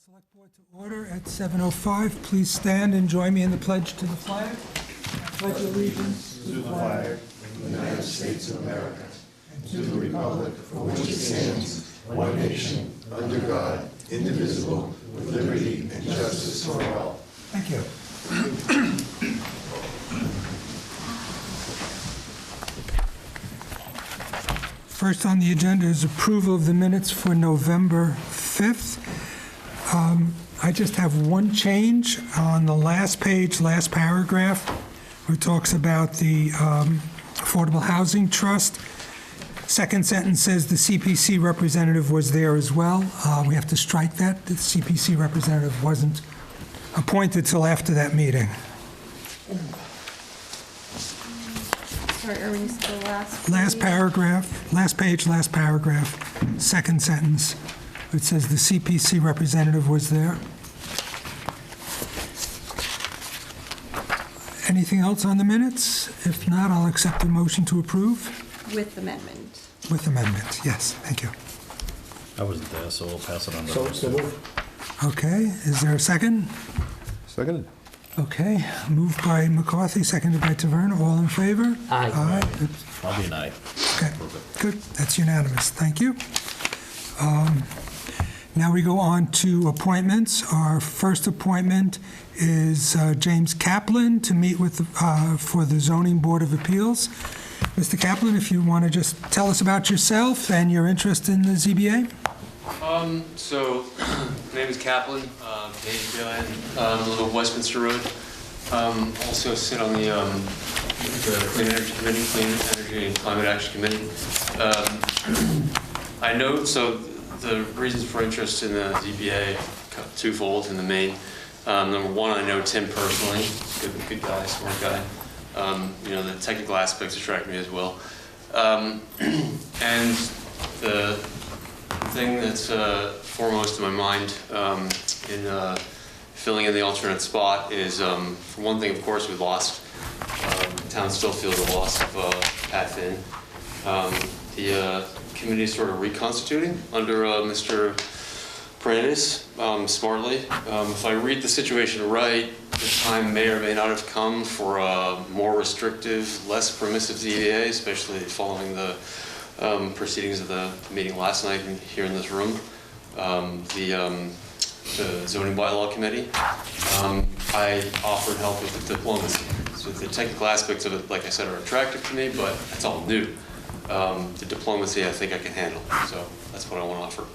Select Board to order at 7:05. Please stand and join me in the pledge to the flag. I pledge allegiance to the flag of the United States of America and to the republic for which it stands, one nation, under God, indivisible, with liberty and justice for all. Thank you. First on the agenda is approval of the minutes for November 5th. I just have one change on the last page, last paragraph, where it talks about the Affordable Housing Trust. Second sentence says the CPC representative was there as well. We have to strike that. The CPC representative wasn't appointed till after that meeting. Sorry, are we still last? Last paragraph, last page, last paragraph, second sentence. It says the CPC representative was there. Anything else on the minutes? If not, I'll accept the motion to approve. With amendment. With amendment, yes, thank you. I wasn't there, so we'll pass it on to So move. Okay, is there a second? Seconded. Okay, moved by McCarthy, seconded by Taverna, all in favor? Aye. Aye. I'll be an aye. Okay, good, that's unanimous, thank you. Now we go on to appointments. Our first appointment is James Kaplan to meet with, for the Zoning Board of Appeals. Mr. Kaplan, if you want to just tell us about yourself and your interest in the ZBA? So, my name is Kaplan, native Gillian, live on Westminster Road. Also sit on the Clean Energy Committee, Clean Energy and Climate Action Committee. I know, so the reasons for interest in the ZBA, twofold in the main. Number one, I know Tim personally, good guy, smart guy. You know, the technical aspects attract me as well. And the thing that's foremost in my mind in filling in the alternate spot is, for one thing, of course, we lost. The town still feels the loss of Pat Finn. The committee is sort of reconstituting under Mr. Paredes, smartly. If I read the situation right, the time may or may not have come for a more restrictive, less permissive ZBA, especially following the proceedings of the meeting last night here in this room, the zoning bylaw committee. I offered help with the diplomacy. So the technical aspects of it, like I said, are attractive to me, but it's all new. The diplomacy I think I can handle, so that's what I want to offer.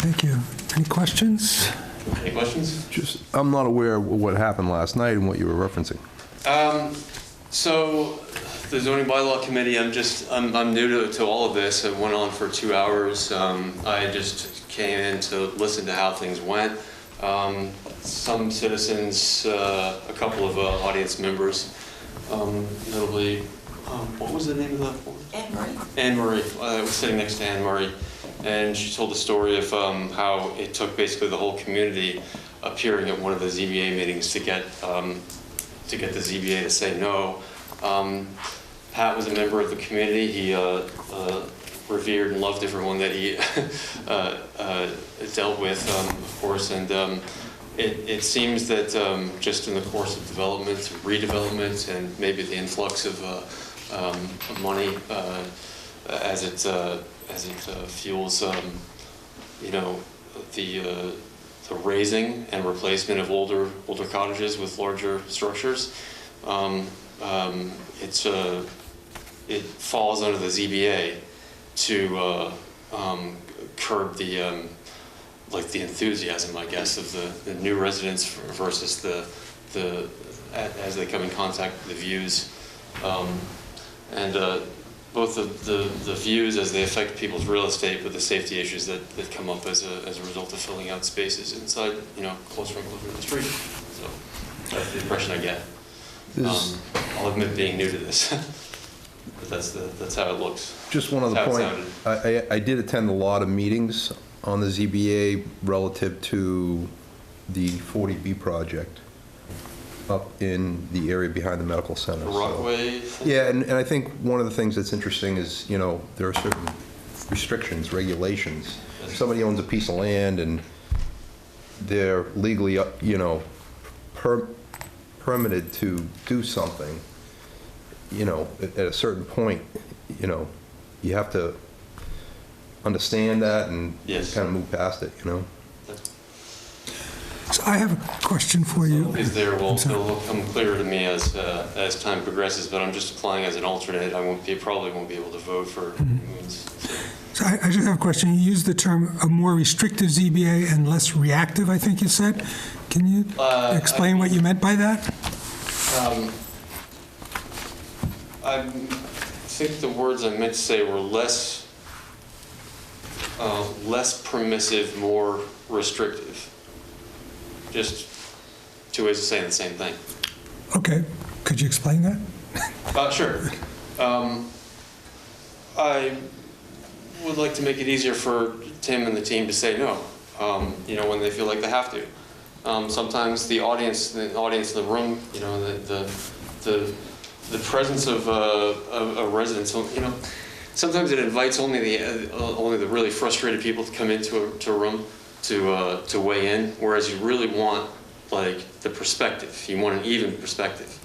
Thank you. Any questions? Any questions? I'm not aware of what happened last night and what you were referencing. So the zoning bylaw committee, I'm new to all of this. It went on for 2 hours. I just came in to listen to how things went. Some citizens, a couple of audience members, notably, what was the name of the board? Anne-Marie. Anne-Marie. I was sitting next to Anne-Marie, and she told the story of how it took basically the whole community appearing at one of the ZBA meetings to get the ZBA to say no. Pat was a member of the community. He revered and loved everyone that he dealt with, of course, and it seems that just in the course of development, redevelopment, and maybe the influx of money as it fuels, you know, the raising and replacement of older cottages with larger structures. It falls under the ZBA to curb the enthusiasm, I guess, of the new residents versus the as they come in contact with the views, and both the views as they affect people's real estate, but the safety issues that come up as a result of filling out spaces inside, you know, closer and closer to the street. So that's the impression I get. I'll admit being new to this, but that's how it looks. Just one other That's how point. it sounded. I did attend a lot of meetings on the ZBA relative to the 40B project up in the area behind the medical center. The Rockway thing? Yeah, and I think one of the things that's interesting is, you know, there are certain restrictions, regulations. If somebody owns a piece of land and they're legally, permitted to do something, at a certain point, you have to understand that and Yes. kind of move past it, So I have a question for you. Is there, will I'm sorry. it'll become clearer to me as time progresses, but I'm just applying as an alternate. Probably won't be able to vote for moons. So I just have a question. You used the term a more restrictive ZBA and less reactive, I think you said. Can you explain what you meant by that? I think the words I meant to say were less permissive, more restrictive. Just two ways of saying the same thing. Okay. Could you explain that? Sure. I would like to make it easier for Tim and the team to say no, when they feel like they have to. Sometimes the audience in the room, the presence of a resident, sometimes it invites only the really frustrated people to come into a room to weigh in, whereas you really want the perspective. You want an even perspective.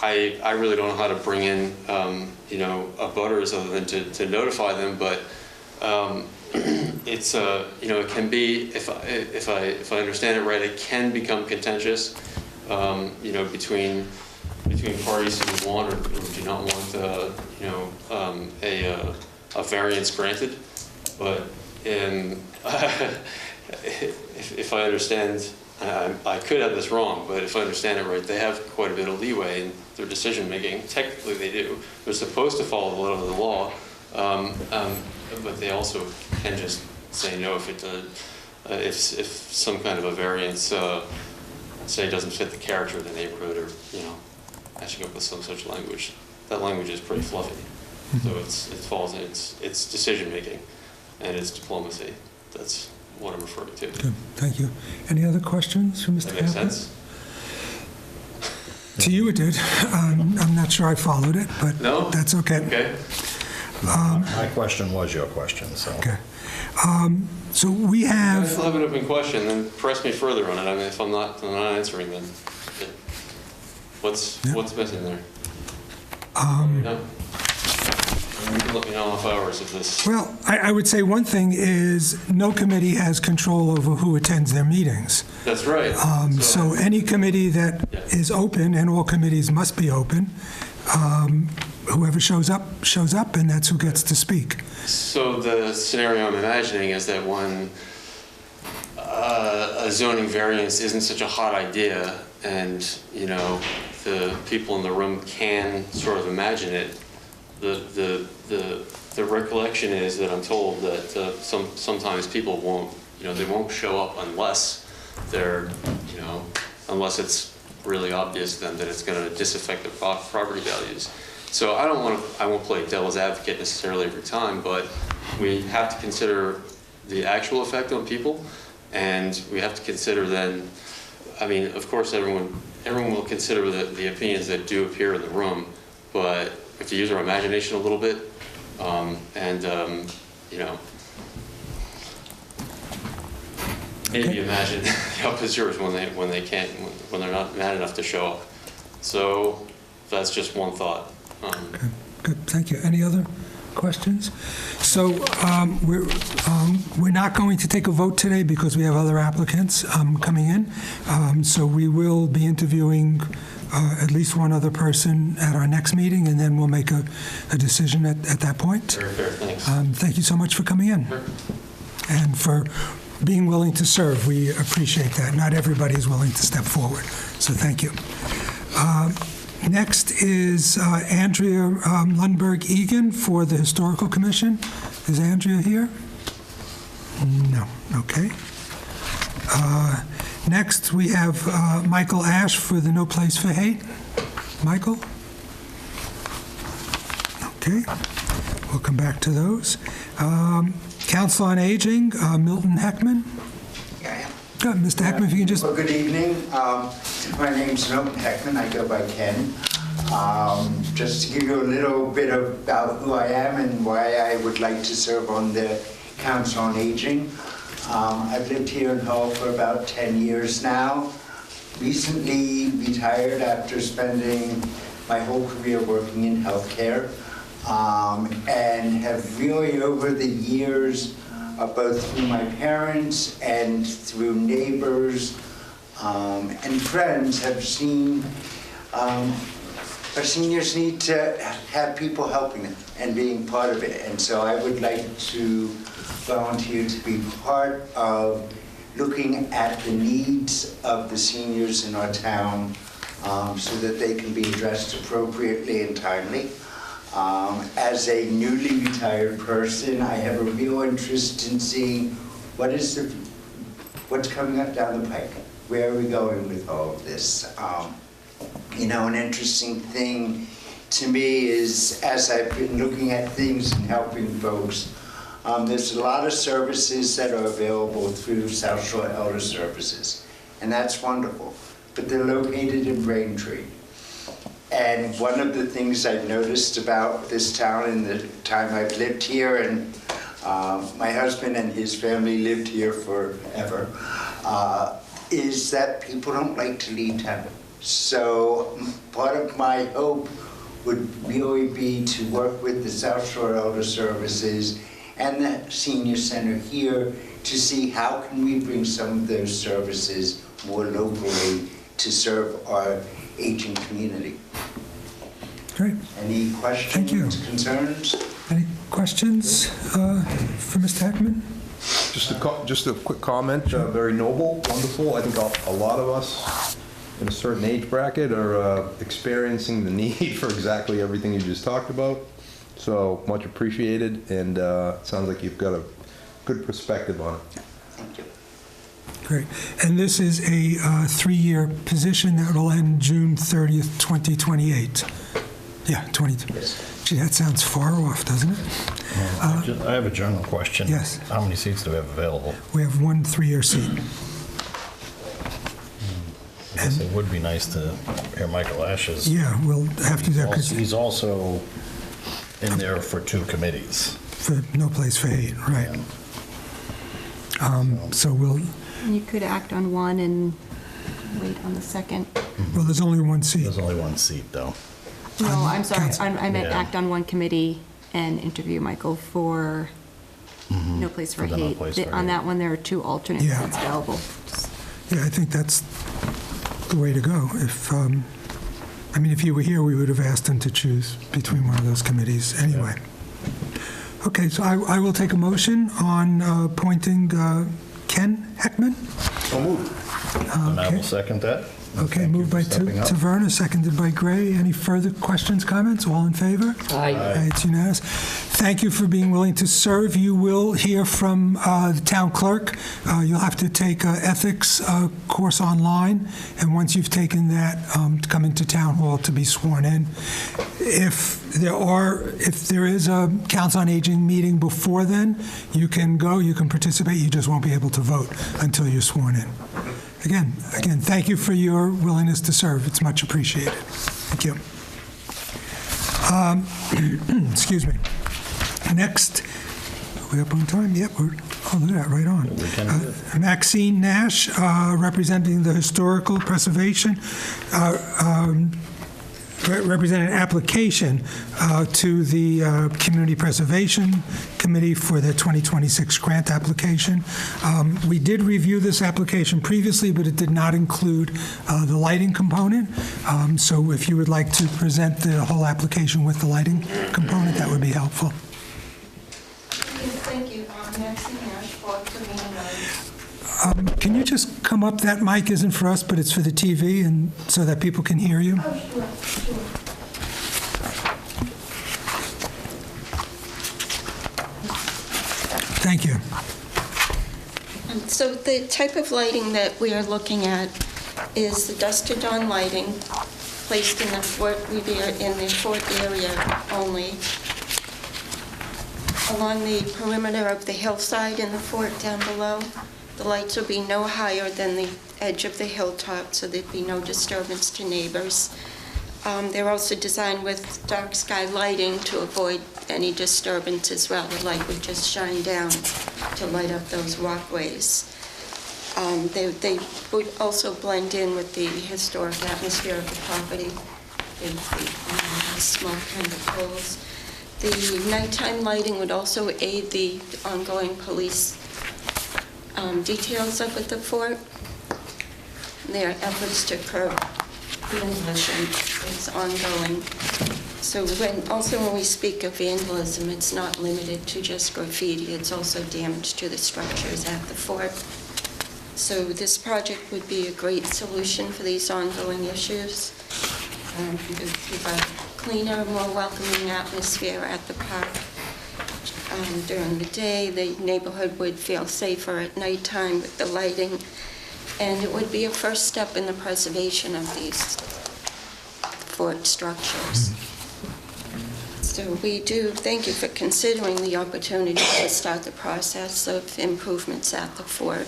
I really don't know how to bring in abutters other than to notify them, but it's it can be, if I understand it right, it can become contentious between parties who want or do not want a variance granted. But if I understand, I could have this wrong, but if I understand it right, they have quite a bit of leeway in their decision making. Technically, they do. They're supposed to follow the letter of the law, but they also can just say no if some kind of a variance, say, doesn't fit the character of the neighborhood, or matching up with some such language. That language is pretty fluffy, so it falls in it's decision making, and it's diplomacy. That's what I'm referring to. Good. Thank you. Any other questions for Mr. That makes Kaplan? sense? To you it did. I'm not sure I followed it, but No? that's okay. Okay. My question was your question, so. Okay. So we If I have, still have an open question, then press me further on it. I mean, if I'm not answering, then what's missing there? No? You can let me know in 5 hours if this. well, I would say one thing is no committee has control over who attends their meetings. That's right. So any committee that Yeah. is open, and all committees must be open, whoever shows up, and that's who gets to speak. So the scenario I'm imagining is that when a zoning variance isn't such a hot idea, and the people in the room can sort of imagine it, the recollection is that I'm told that sometimes people won't, they won't show up unless they're, unless it's really obvious to them that it's going to disaffect their property values. So I won't play devil's advocate necessarily every time, but we have to consider the actual effect on people, and we have to consider then, I mean, of course everyone will consider the opinions that do appear in the room, but we have to use our imagination a little bit, maybe imagine the opposers when they're not mad enough to show up. So that's just one thought. Good, thank you. Any other questions? So we're not going to take a vote today because we have other applicants coming in. So we will be interviewing at least one other person at our next meeting, and then we'll make a decision at that point. Very fair, thanks. Thank you so much for coming in Sure. and for being willing to serve. We appreciate that. Not everybody is willing to step forward, so thank you. Next is Andrea Lundberg-Egan for the Historical Commission. Is Andrea here? No. Okay. Next, we have Michael Ash for the No Place for Hate. Michael? Okay. We'll come back to those. Council on Aging, Milton Heckman. Yeah, I am. Good. Mr. Heckman, if you can just... Well, good evening. My name's Milton Heckman. I go by Ken. Just to give you a little bit about who I am and why I would like to serve on the Council on Aging. I've lived here in Hull for about 10 years now. Recently retired after spending my whole career working in healthcare, and have really over the years, both through my parents and through neighbors and friends, have seen our seniors need to have people helping them and being part of it. And so I would like to volunteer to be part of looking at the needs of the seniors in our town so that they can be addressed appropriately and timely. As a newly retired person, I have a real interest in seeing what's coming up down the pike. Where are we going with all of this? You know, an interesting thing to me is, as I've been looking at things and helping folks, there's a lot of services that are available through South Shore Elder Services, and that's wonderful, but they're located in Braintree. And one of the things I've noticed about this town in the time I've lived here, and my husband and his family lived here forever, is that people don't like to leave town. So part of my hope would really be to work with the South Shore Elder Services and the Senior Center here to see how can we bring some of those services more locally to serve our aging community. Great. Any questions, Thank you. concerns? Any questions for Mr. Heckman? Just a quick comment, very noble, wonderful. I think a lot of us in a certain age bracket are experiencing the need for exactly everything you just talked about. So much appreciated, and it sounds like you've got a good perspective on it. Thank you. Great. And this is a 3-year position that will end June 30th, 2028. Yeah, 22. Yes. Gee, that sounds far off, doesn't it? I have a general question. Yes. How many seats do we have available? We have one 3-year seat. I guess it would be nice to hear Michael Ash's. Yeah, we'll have to do that because He's also in there for 2 committees. for No Place for Hate, right. So we'll, You could act on one and wait on the second. well, there's only one seat. There's only 1 seat, though. No, I'm sorry, Council. I meant Yeah. act on one committee and interview Michael for No Place for For the No Hate. Place for On Hate. that one, there are 2 alternates Yeah. that's available. Yeah, I think that's the way to go. If, I mean, if you were here, we would have asked him to choose between one of those committees anyway. Okay, so I will take a motion on appointing Ken Heckman. So moved. And I will second that. Okay, Thank you moved for by stepping up. Taverna, seconded by Gray. Any further questions, comments? All in favor? Aye. It's unanimous. Thank you for being willing to serve. You will hear from the town clerk. You'll have to take an ethics course online, and once you've taken that, to come into town hall to be sworn in. If there is a Council on Aging meeting before then, you can go, you can participate, you just won't be able to vote until you're sworn in. Again, thank you for your willingness to serve. It's much appreciated. Thank you. Excuse me. Next, are we up on time? Yep, look at that, right on. We can do it. Maxine Nash, representing the Historical Preservation, representing an application to the Community Preservation Committee for the 2026 grant application. We did review this application previously, but it did not include the lighting component. So if you would like to present the whole application with the lighting component, that would be helpful. Thank you. Maxine Nash, 4 Trevino Road. Can you just come up? That mic isn't for us, but it's for the TV, and so that people can hear you. Oh, sure. Thank you. So the type of lighting that we are looking at is the dusk to dawn lighting placed in the Fort Revere in the fort area only. Along the perimeter of the hillside in the fort down below, the lights will be no higher than the edge of the hilltop, so there'd be no disturbance to neighbors. They're also designed with dark sky lighting to avoid any disturbance as well. The light would just shine down to light up those walkways. They would also blend in with the historic atmosphere of the property. The small kind of poles. The nighttime lighting would also aid the ongoing police details up at the fort. Their efforts to curb vandalism is ongoing. So when we speak of vandalism, it's not limited to just graffiti, it's also damage to the structures at the fort. So this project would be a great solution for these ongoing issues. It would give a cleaner, more welcoming atmosphere at the park. During the day, the neighborhood would feel safer at nighttime with the lighting, and it would be a first step in the preservation of these fort structures. So we do thank you for considering the opportunity to start the process of improvements at the fort.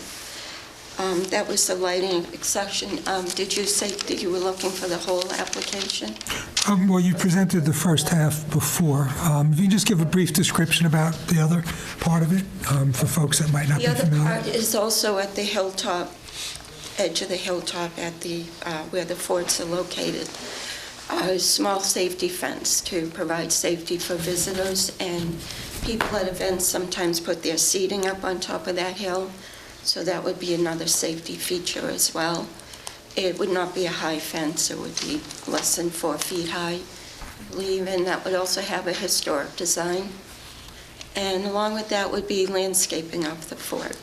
That was the lighting section. Did you say that you were looking for the whole application? Well, you presented the first half before. If you can just give a brief description about the other part of it for folks that might not be The familiar. other part is also at the hilltop, edge of the hilltop at the where the forts are located. A small safety fence to provide safety for visitors, and people at events sometimes put their seating up on top of that hill, so that would be another safety feature as well. It would not be a high fence, it would be less than 4 feet high, I believe, and that would also have a historic design. And along with that would be landscaping of the fort,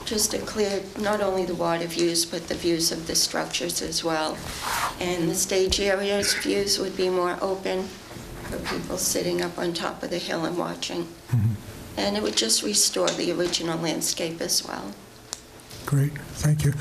just to clear not only the water views, but the views of the structures as well. And the stage area's views would be more open for people sitting up on top of the hill and watching. And it would just restore the original landscape as well. Great, thank you.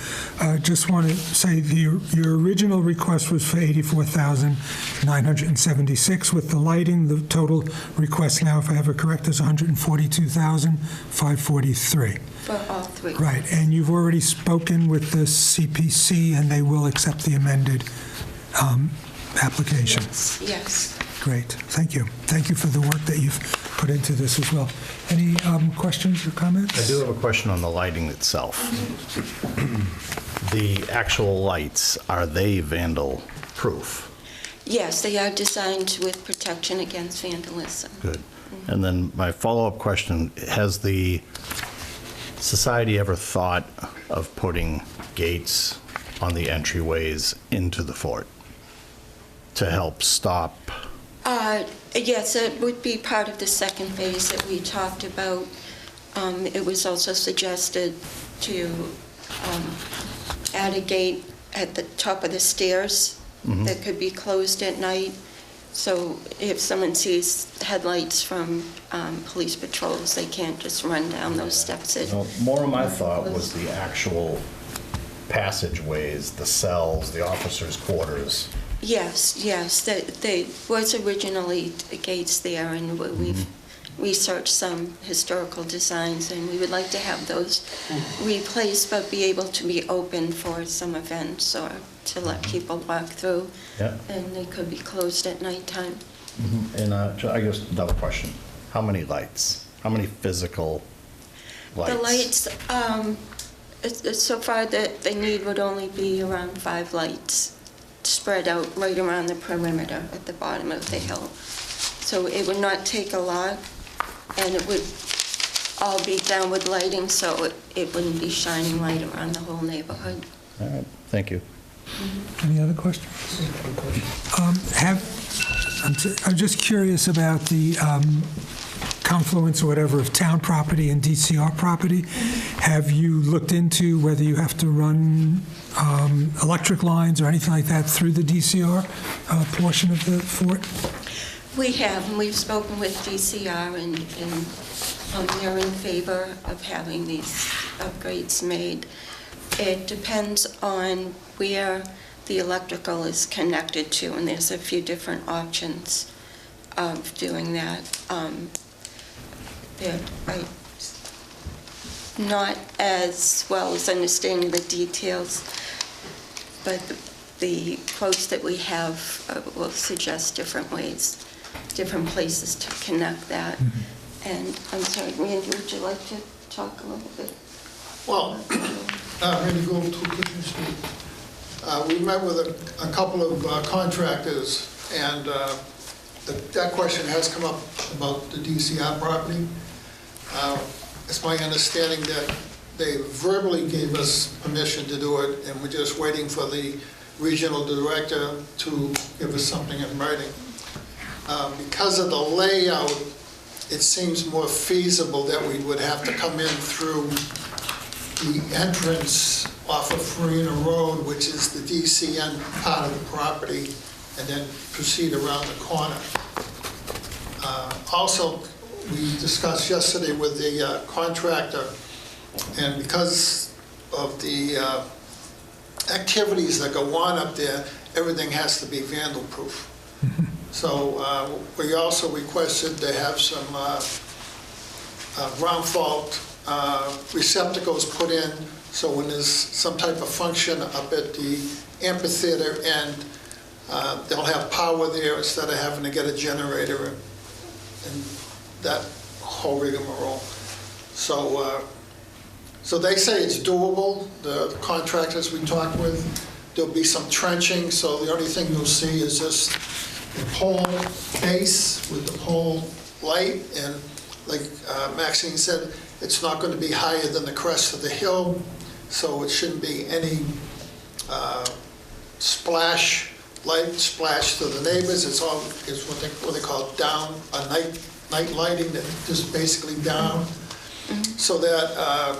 Just want to say your original request was for $84,976 with the lighting. The total request now, if I have it correct, is $142,543. For all three. Right, and you've already spoken with the CPC, and they will accept the amended application. Yes. Great, thank you. Thank you for the work that you've put into this as well. Any questions or comments? I do have a question on the lighting itself. The actual lights, are they vandal-proof? Yes, they are designed with protection against vandalism. Good. And then my follow-up question, has the society ever thought of putting gates on the entryways into the fort to help stop? Yes, it would be part of the second phase that we talked about. It was also suggested to add a gate at the top of the stairs that could be closed at night. So if someone sees headlights from police patrols, they can't just run down those steps. More of my thought was the actual passageways, the cells, the officers' quarters. Yes, there was originally gates there, and we've researched some historical designs, and we would like to have those replaced, but be able to be open for some events or to let people walk through. Yeah. And they could be closed at nighttime. And I guess another question, how many lights? How many physical lights? The lights, so far that they need would only be around 5 lights spread out right around the perimeter at the bottom of the hill. So it would not take a lot, and it would all be downward lighting, so it wouldn't be shining light around the whole neighborhood. All right, thank you. Any other questions? I'm just curious about the confluence or whatever of town property and DCR property. Have you looked into whether you have to run electric lines or anything like that through the DCR portion of the fort? We have, and we've spoken with DCR, and they're in favor of having these upgrades made. It depends on where the electrical is connected to, and there's a few different options of doing that. I'm not as well as understanding the details, but the quotes that we have will suggest different ways, different places to connect that. And I'm sorry, Randy, would you like to talk a little bit? Well, Randy Gould, 2 Kitchen Street. We met with a couple of contractors, and that question has come up about the DCR property. It's my understanding that they verbally gave us permission to do it, and we're just waiting for the regional director to give us something in writing. Because of the layout, it seems more feasible that we would have to come in through the entrance off of Farina Road, which is the DCN part of the property, and then proceed around the corner. Also, we discussed yesterday with the contractor, and because of the activities that go on up there, everything has to be vandal-proof. So we also requested to have some ground fault receptacles put in, so when there's some type of function up at the amphitheater end, they'll have power there instead of having to get a generator and that whole rigmarole. So they say it's doable, the contractors we talked with. There'll be some trenching, so the only thing you'll see is just the pole base with the pole light, and like Maxine said, it's not going to be higher than the crest of the hill, so it shouldn't be any light splash to the neighbors. It's all is what they call down, night lighting, that just basically down, so that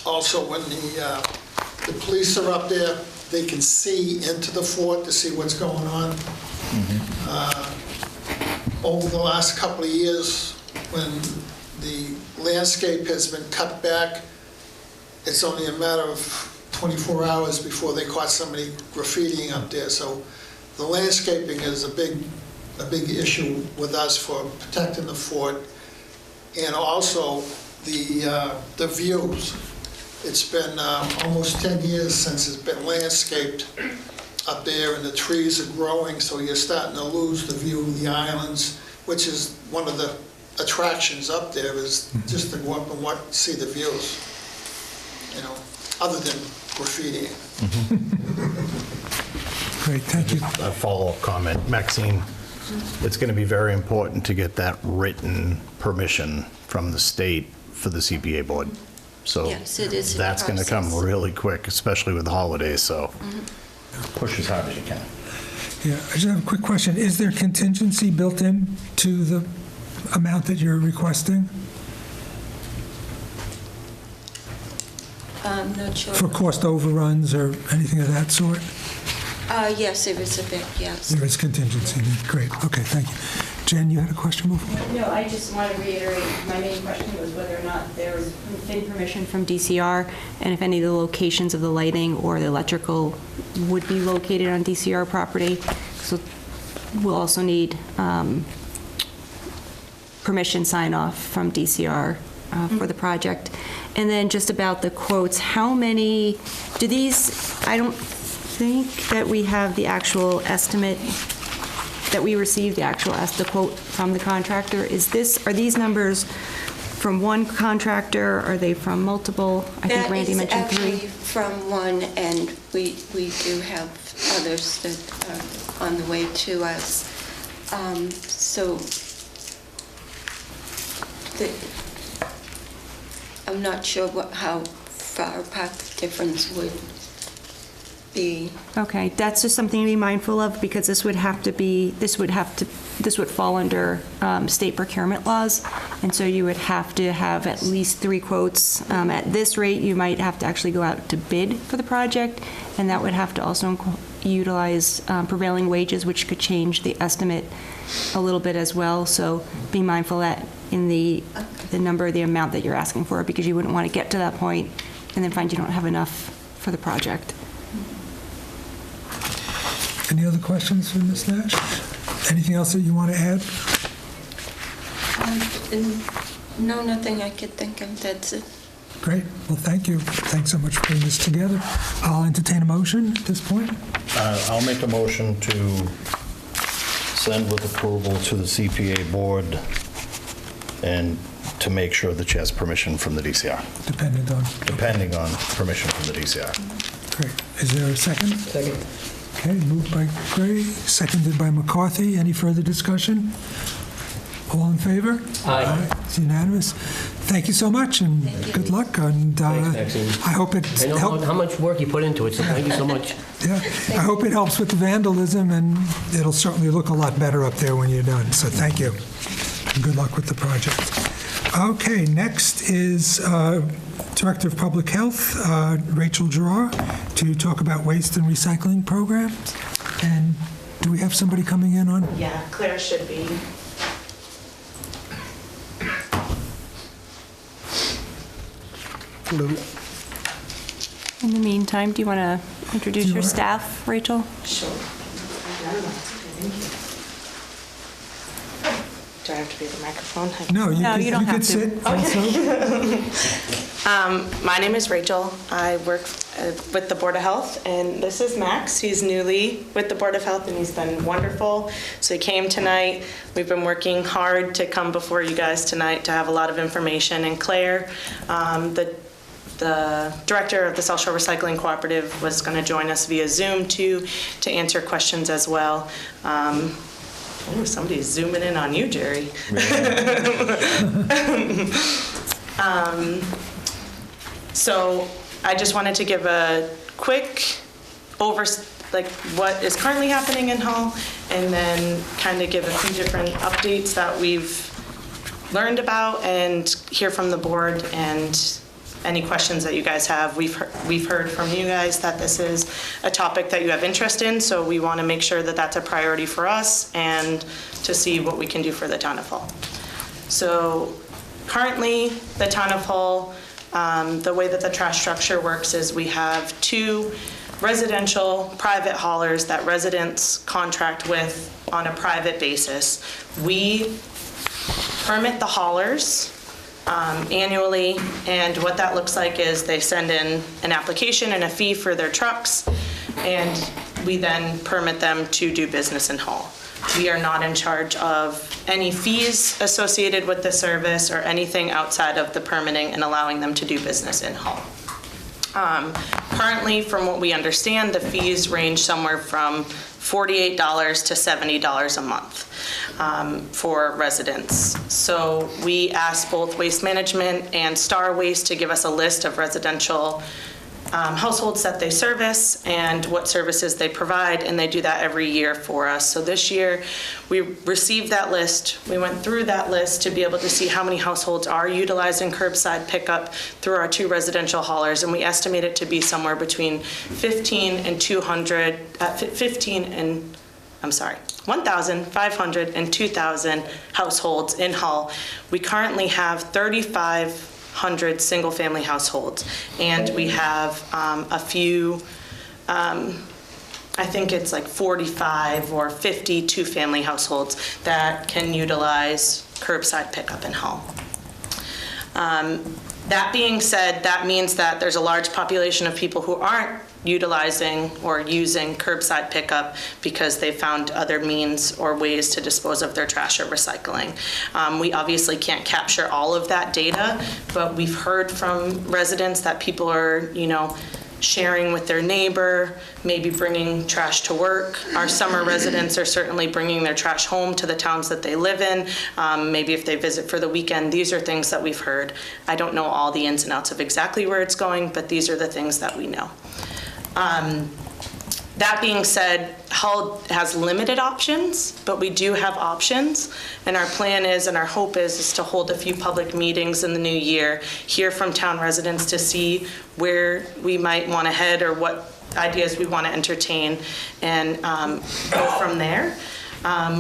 also when the police are up there, they can see into the fort to see what's going on. Over the last couple of years, when the landscape has been cut back, it's only a matter of 24 hours before they caught somebody graffitiing up there. So the landscaping is a big issue with us for protecting the fort, and also the views. It's been almost 10 years since it's been landscaped up there, and the trees are growing, so you're starting to lose the view of the islands, which is one of the attractions up there, is just to go up and see the views, other than graffiti. Great, thank you. A follow-up comment. Maxine, it's going to be very important to get that written permission from the state for the CPA board. So Yes, it is in that's going to come process. really quick, especially with the holidays, so push as hard as you can. Yeah, I just have a quick question. Is there contingency built in to the amount that you're requesting I'm not sure. for cost overruns or anything of that sort? Yes, there is a bit, yes. There is contingency. Great, okay, thank you. Jen, you had a question before? No, I just want to reiterate, my main question was whether or not there's been permission from DCR, and if any of the locations of the lighting or the electrical would be located on DCR property. So we'll also need permission sign-off from DCR for the project. And then just about the quotes, how many, do these, I don't think that we have the actual estimate that we received, the quote from the contractor. Are these numbers from one contractor? Are they from multiple? I think Randy mentioned 3. That is actually from one, and we do have others that are on the way to us. I'm not sure how far apart the difference would be. Okay, that's just something to be mindful of, because this would fall under state procurement laws, and so you would have to have at least 3 quotes. At this rate, you might have to actually go out to bid for the project, and that would have to also utilize prevailing wages, which could change the estimate a little bit as well. So be mindful that in the amount that you're asking for, because you wouldn't want to get to that point and then find you don't have enough for the project. Any other questions for Ms. Nash? Anything else that you want to add? No, nothing I could think of. That's it. Great. Well, thank you. Thanks so much for putting this together. I'll entertain a motion at this point. I'll make a motion to send with approval to the CPA board and to make sure that she has permission from the DCR, depending on permission from the DCR. Great. Is there a second? Second. Okay, moved by Gray, seconded by McCarthy. Any further discussion? All in favor? Aye. It's unanimous. Thank you so much, and good luck. And Thanks, Maxine. I hope it I know helps. how much work you put into it, so thank you so much. Yeah, I hope it helps with the vandalism, and it'll certainly look a lot better up there when you're done. So thank you. And good luck with the project. Okay, next is Director of Public Health, Rachel Gerard, to talk about waste and recycling programs. And do we have somebody coming in on? Yeah, Claire should be. Hello. In the meantime, do you want to introduce your staff, Rachel? Sure. Do I have to be at the microphone? No, No, you don't have could to. sit also. My name is Rachel. I work with the Board of Health, and this is Max. He's newly with the Board of Health, and he's been wonderful. So he came tonight. We've been working hard to come before you guys tonight to have a lot of information. And Claire, the director of the South Shore Recycling Cooperative, was going to join us via Zoom to answer questions as well. Oh, somebody's zooming in on you, Jerry. So I just wanted to give a quick what is currently happening in Hull, and then kind of give a few different updates that we've learned about and hear from the board, and any questions that you guys have. We've heard from you guys that this is a topic that you have interest in, so we want to make sure that that's a priority for us and to see what we can do for the town of Hull. So currently, the town of Hull, the way that the trash structure works is we have 2 residential private haulers that residents contract with on a private basis. We permit the haulers annually, and what that looks like is they send in an application and a fee for their trucks, and we then permit them to do business in Hull. We are not in charge of any fees associated with the service or anything outside of the permitting and allowing them to do business in Hull. Currently, from what we understand, the fees range somewhere from $48 to $70 a month for residents. So we asked both Waste Management and Star Waste to give us a list of residential households that they service and what services they provide, and they do that every year for us. So this year, we received that list. We went through that list to be able to see how many households are utilizing curbside pickup through our 2 residential haulers, and we estimate it to be somewhere between 1,500 and 2,000 households in Hull. We currently have 3,500 single-family households, and we have a few, I think it's like 45 or 50 two-family households that can utilize curbside pickup in Hull. That being said, that means that there's a large population of people who aren't utilizing or using curbside pickup because they found other means or ways to dispose of their trash or recycling. We obviously can't capture all of that data, but we've heard from residents that people are, sharing with their neighbor, maybe bringing trash to work. Our summer residents are certainly bringing their trash home to the towns that they live in. Maybe if they visit for the weekend, these are things that we've heard. I don't know all the ins and outs of exactly where it's going, but these are the things that we know. That being said, Hull has limited options, but we do have options. And our plan is, and our hope is to hold a few public meetings in the new year, hear from town residents to see where we might want to head or what ideas we want to entertain, and go from there.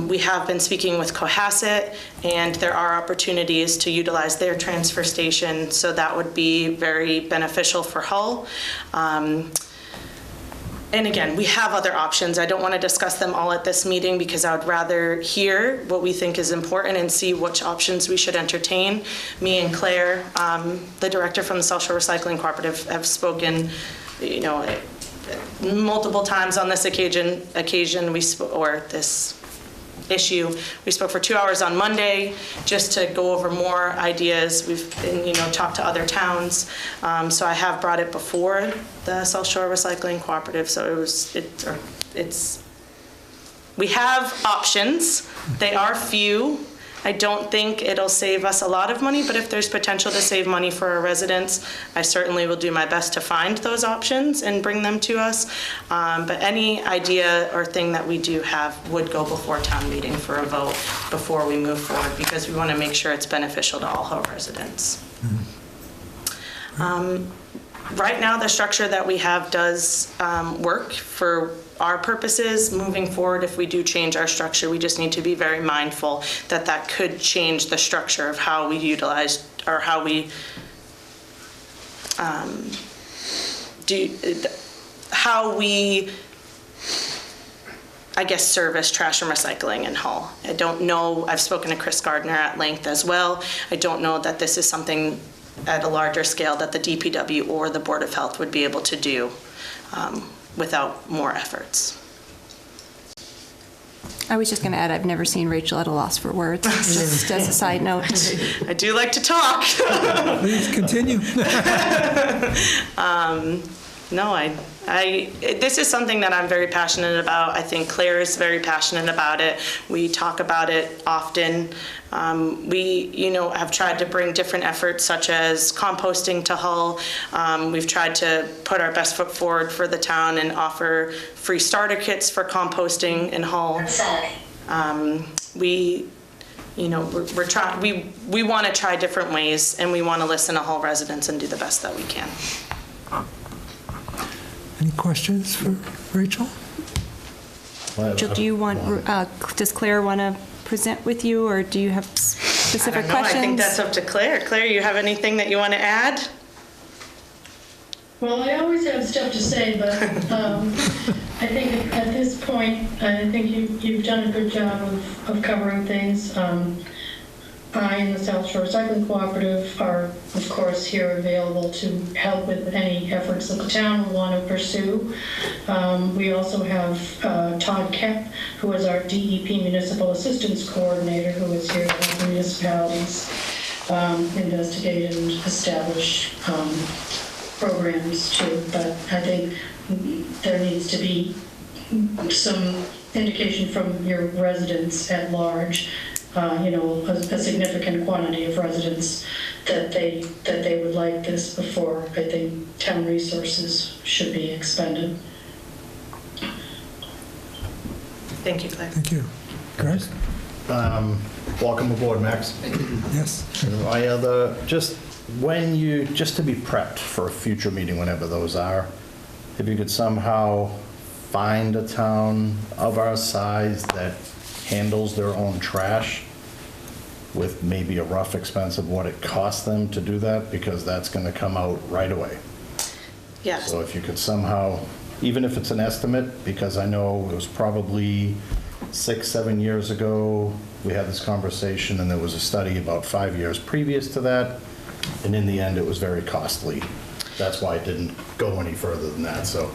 We have been speaking with Cohasset, and there are opportunities to utilize their transfer station, so that would be very beneficial for Hull. And again, we have other options. I don't want to discuss them all at this meeting because I would rather hear what we think is important and see which options we should entertain. Me and Claire, the director from the South Shore Recycling Cooperative, have spoken, multiple times on this occasion. Or this issue. We spoke for 2 hours on Monday just to go over more ideas. We've been, talked to other towns. So I have brought it before the South Shore Recycling Cooperative. So we have options. They are few. I don't think it'll save us a lot of money, but if there's potential to save money for our residents, I certainly will do my best to find those options and bring them to us. But any idea or thing that we do have would go before town meeting for a vote before we move forward, because we want to make sure it's beneficial to all our residents. Right now, the structure that we have does work for our purposes. Moving forward, if we do change our structure, we just need to be very mindful that that could change the structure of how we utilize, or how we service trash and recycling in Hull. I don't know, I've spoken to Chris Gardner at length as well. I don't know that this is something at a larger scale that the DPW or the Board of Health would be able to do without more efforts. I was just going to add, I've never seen Rachel at a loss for words, just as a side note. I do like to talk. Please continue. No, this is something that I'm very passionate about. I think Claire is very passionate about it. We talk about it often. We, have tried to bring different efforts such as composting to Hull. We've tried to put our best foot forward for the town and offer free starter kits for composting in Hull. We want to try different ways, and we want to listen to Hull residents and do the best that we can. Any questions for Rachel? Rachel, does Claire want to present with you, or do you have specific questions? I think that's up to Claire. Claire, you have anything that you want to add? Well, I always have stuff to say, but I think at this point, I think you've done a good job of covering things. I and the South Shore Recycling Cooperative are, of course, here available to help with any efforts that the town will want to pursue. We also have Todd Kemp, who is our DEP Municipal Assistance Coordinator, who is here to help municipalities investigate and establish programs too. But I think there needs to be some indication from your residents at large, a significant quantity of residents that they would like this before I think town resources should be expended. Thank you, Claire. Thank you. Chris? Welcome aboard, Max. Yes. Just to be prepped for a future meeting, whenever those are, if you could somehow find a town of our size that handles their own trash with maybe a rough expense of what it costs them to do that, because that's going to come out right away. Yes. So if you could somehow, even if it's an estimate, because I know it was probably 6-7 years ago, we had this conversation, and there was a study about 5 years previous to that, and in the end, it was very costly. That's why it didn't go any further than that, so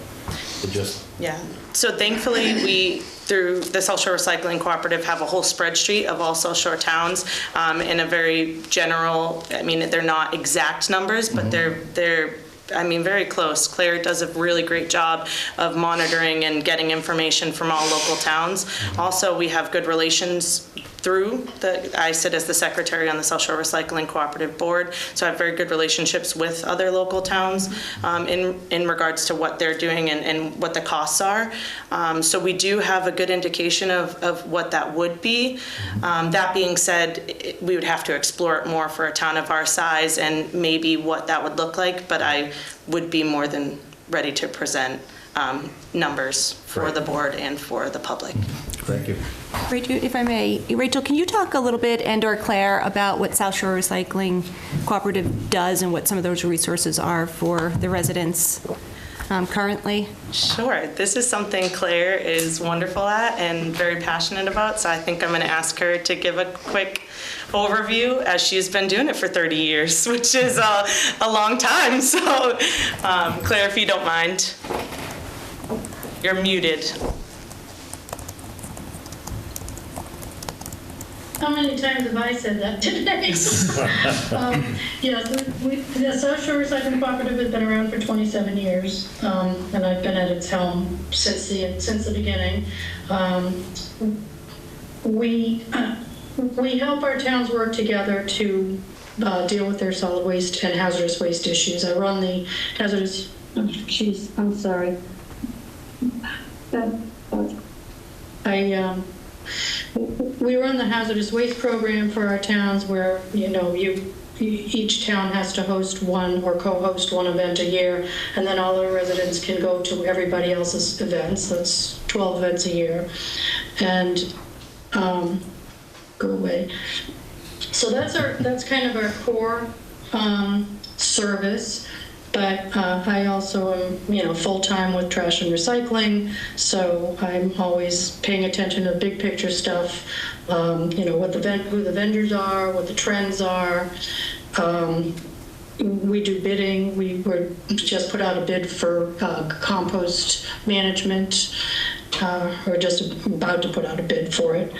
it just... Yeah, so thankfully, we, through the South Shore Recycling Cooperative, have a whole spreadsheet of all South Shore towns in a very general, they're not exact numbers, but they're very close. Claire does a really great job of monitoring and getting information from all local towns. Also, we have good relations I sit as the secretary on the South Shore Recycling Cooperative Board, so I have very good relationships with other local towns in regards to what they're doing and what the costs are. So we do have a good indication of what that would be. That being said, we would have to explore it more for a town of our size and maybe what that would look like, but I would be more than ready to present numbers for the board and for the public. Thank you. Rachel, if I may, Rachel, can you talk a little bit, and/or Claire, about what South Shore Recycling Cooperative does and what some of those resources are for the residents? currently? Sure. This is something Claire is wonderful at and very passionate about, so I think I'm going to ask her to give a quick overview, as she's been doing it for 30 years, which is a long time. So, Claire, if you don't mind, you're muted. How many times have I said that today? Yes, the South Shore Recycling Cooperative has been around for 27 years, and I've been at its helm since the beginning. We help our towns work together to deal with their solid waste and hazardous waste issues. I run the hazardous. Oh, geez, I'm sorry. We run the hazardous waste program for our towns, where each town has to host one or co-host one event a year, and then all the residents can go to everybody else's events. That's 12 events a year, and go away. So that's kind of our core service. But I also am, full-time with trash and recycling, so I'm always paying attention to big picture stuff, who the vendors are, what the trends are. We do bidding. We were just put out a bid for compost management, or just about to put out a bid for it.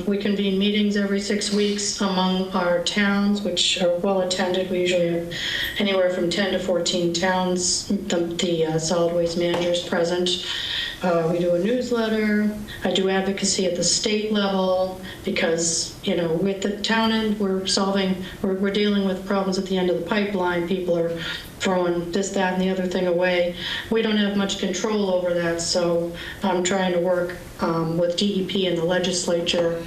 We convene meetings every 6 weeks among our towns, which are well attended. We usually have anywhere from 10 to 14 towns, the solid waste managers present. We do a newsletter. I do advocacy at the state level because, with the town end, we're dealing with problems at the end of the pipeline. People are throwing this, that, and the other thing away. We don't have much control over that, so I'm trying to work with DEP and the legislature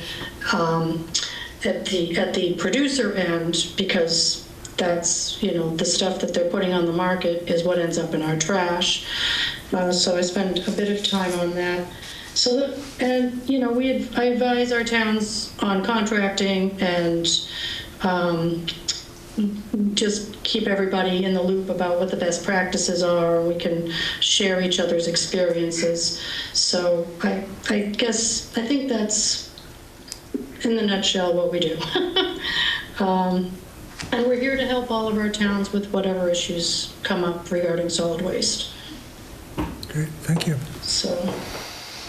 at the producer end, because that's, the stuff that they're putting on the market is what ends up in our trash. So I spend a bit of time on that. So, I advise our towns on contracting and just keep everybody in the loop about what the best practices are. We can share each other's experiences. So I think that's, in the nutshell, what we do. And we're here to help all of our towns with whatever issues come up regarding solid waste. Great, thank you. So,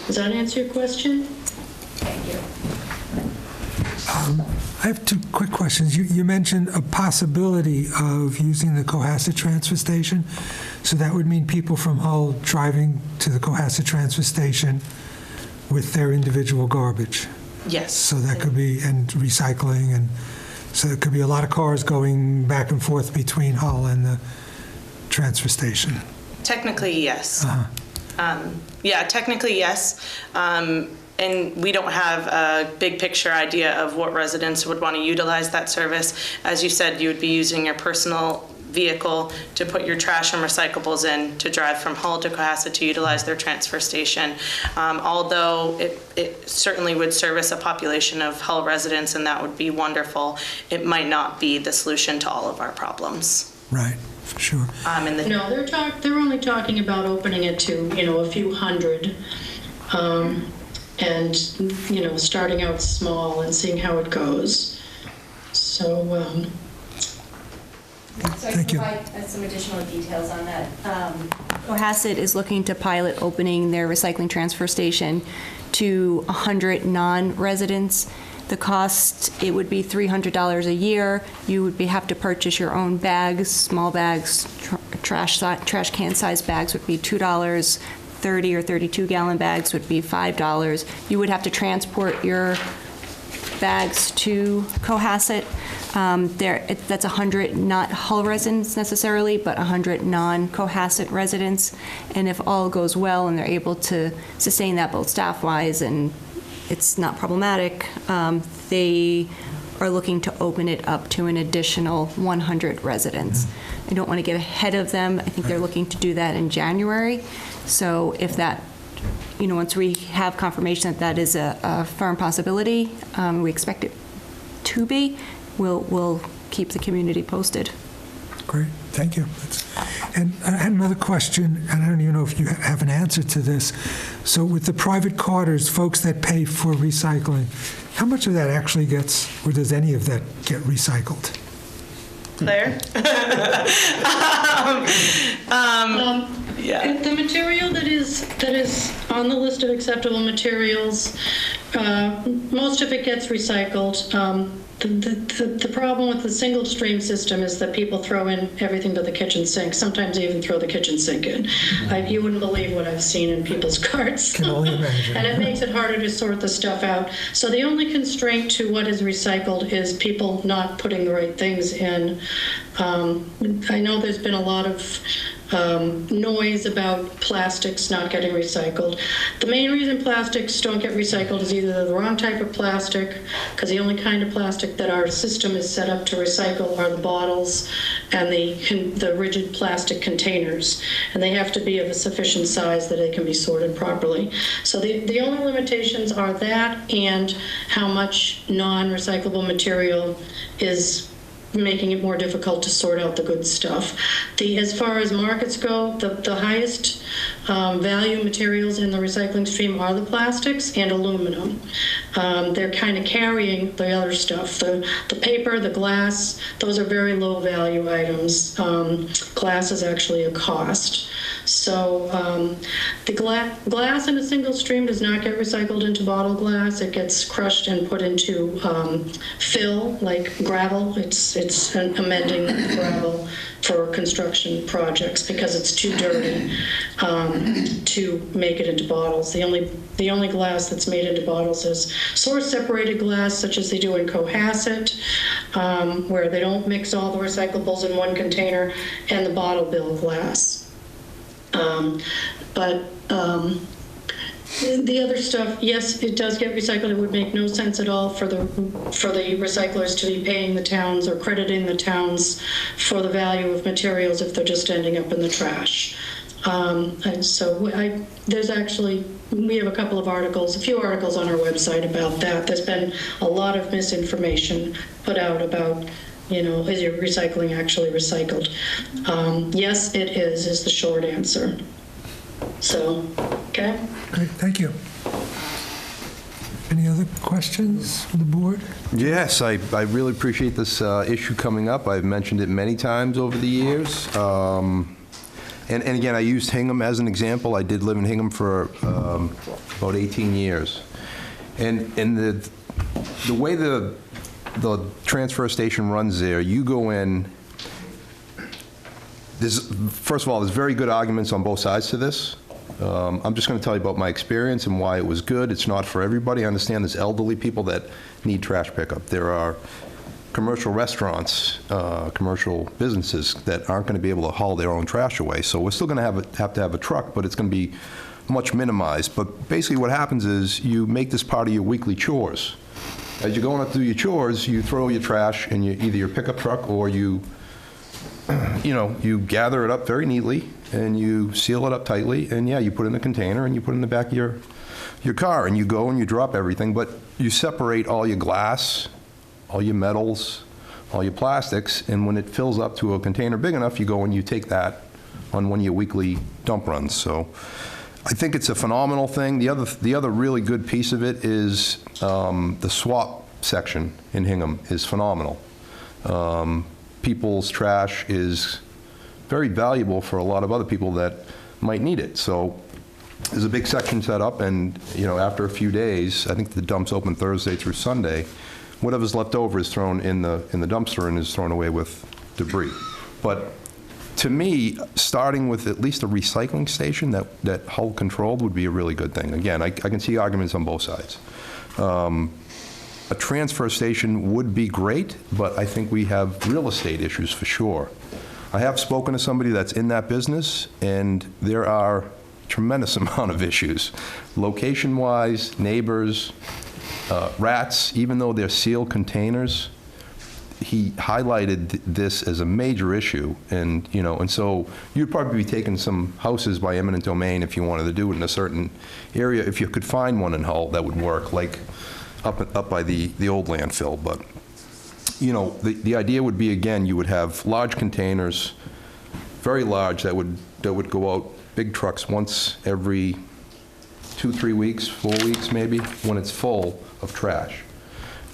does that answer your question? Thank you. I have two quick questions. You mentioned a possibility of using the Cohasset transfer station. So that would mean people from Hull driving to the Cohasset transfer station with their individual garbage. Yes. So that could be, and recycling, and so it could be a lot of cars going back and forth between Hull and the transfer station. Technically, yes. Uh-huh. Technically, yes. And we don't have a big picture idea of what residents would want to utilize that service. As you said, you would be using your personal vehicle to put your trash and recyclables in, to drive from Hull to Cohasset to utilize their transfer station. Although it certainly would service a population of Hull residents, and that would be wonderful, it might not be the solution to all of our problems. Right, for sure. No, they're only talking about opening it to, a few hundred. And, starting out small and seeing how it goes. So, So I can Thank you. provide some additional details on that. Cohasset is looking to pilot opening their recycling transfer station to 100 non-residents. The cost, it would be $300 a year. You would have to purchase your own bags, small bags, trash can size bags would be $2. 30 or 32 gallon bags would be $5. You would have to transport your bags to Cohasset. That's 100 not Hull residents necessarily, but 100 non-Cohasset residents. And if all goes well and they're able to sustain that both staff-wise and it's not problematic, they are looking to open it up to an additional 100 residents. I don't want to get ahead of them. I think they're looking to do that in January. So if that, once we have confirmation that that is a firm possibility, we expect it to be, we'll keep the community posted. Great, thank you. And I had another question, and I don't even know if you have an answer to this. So with the private quarters, folks that pay for recycling, how much of that actually gets, or does any of that get recycled? Claire? Yeah. The material that is on the list of acceptable materials, most of it gets recycled. The problem with the single stream system is that people throw in everything but the kitchen sink. Sometimes they even throw the kitchen sink in. You wouldn't believe what I've seen in people's carts. Can only imagine. And it makes it harder to sort the stuff out. So the only constraint to what is recycled is people not putting the right things in. I know there's been a lot of noise about plastics not getting recycled. The main reason plastics don't get recycled is either the wrong type of plastic, because the only kind of plastic that our system is set up to recycle are the bottles and the rigid plastic containers, and they have to be of a sufficient size that they can be sorted properly. So the only limitations are that and how much non-recyclable material is making it more difficult to sort out the good stuff. As far as markets go, the highest value materials in the recycling stream are the plastics and aluminum. They're kind of carrying the other stuff. The paper, the glass, those are very low value items. Glass is actually a cost. So the glass in a single stream does not get recycled into bottle glass. It gets crushed and put into fill, like gravel. It's amending gravel for construction projects because it's too dirty to make it into bottles. The only glass that's made into bottles is source separated glass, such as they do in Cohasset, where they don't mix all the recyclables in one container, and the bottle bill glass. The other stuff, yes, it does get recycled. It would make no sense at all for the recyclers to be paying the towns or crediting the towns for the value of materials if they're just ending up in the trash. And so we have a couple of articles, a few articles on our website about that. There's been a lot of misinformation put out about, is your recycling actually recycled? Yes, it is the short answer. So, okay. Great, thank you. Any other questions from the board? Yes, I really appreciate this issue coming up. I've mentioned it many times over the years. And again, I used Hingham as an example. I did live in Hingham for about 18 years. And the way the transfer station runs there, you go in, first of all, there's very good arguments on both sides to this. I'm just going to tell you about my experience and why it was good. It's not for everybody. I understand there's elderly people that need trash pickup. There are commercial restaurants, commercial businesses that aren't going to be able to haul their own trash away. So we're still going to have to have a truck, but it's going to be much minimized. But basically what happens is you make this part of your weekly chores. As you're going up to do your chores, you throw your trash in either your pickup truck or you gather it up very neatly and you seal it up tightly, and yeah, you put it in a container and you put it in the back of your car, and you go and you drop everything, but you separate all your glass, all your metals, all your plastics, and when it fills up to a container big enough, you go and you take that on one of your weekly dump runs. So I think it's a phenomenal thing. The other really good piece of it is the swap section in Hingham is phenomenal. People's trash is very valuable for a lot of other people that might need it. So there's a big section set up, and after a few days, I think the dump's open Thursday through Sunday, whatever's left over is thrown in the dumpster and is thrown away with debris. But to me, starting with at least a recycling station that Hull controlled would be a really good thing. Again, I can see arguments on both sides. A transfer station would be great, but I think we have real estate issues for sure. I have spoken to somebody that's in that business, and there are a tremendous amount of issues. Location-wise, neighbors, rats, even though they're sealed containers, he highlighted this as a major issue, and so you'd probably be taking some houses by eminent domain if you wanted to do it in a certain area. If you could find one in Hull that would work, like up by the old landfill. But the idea would be, again, you would have large containers, very large that would go out, big trucks, once every 2-3 weeks, 4 weeks maybe, when it's full of trash.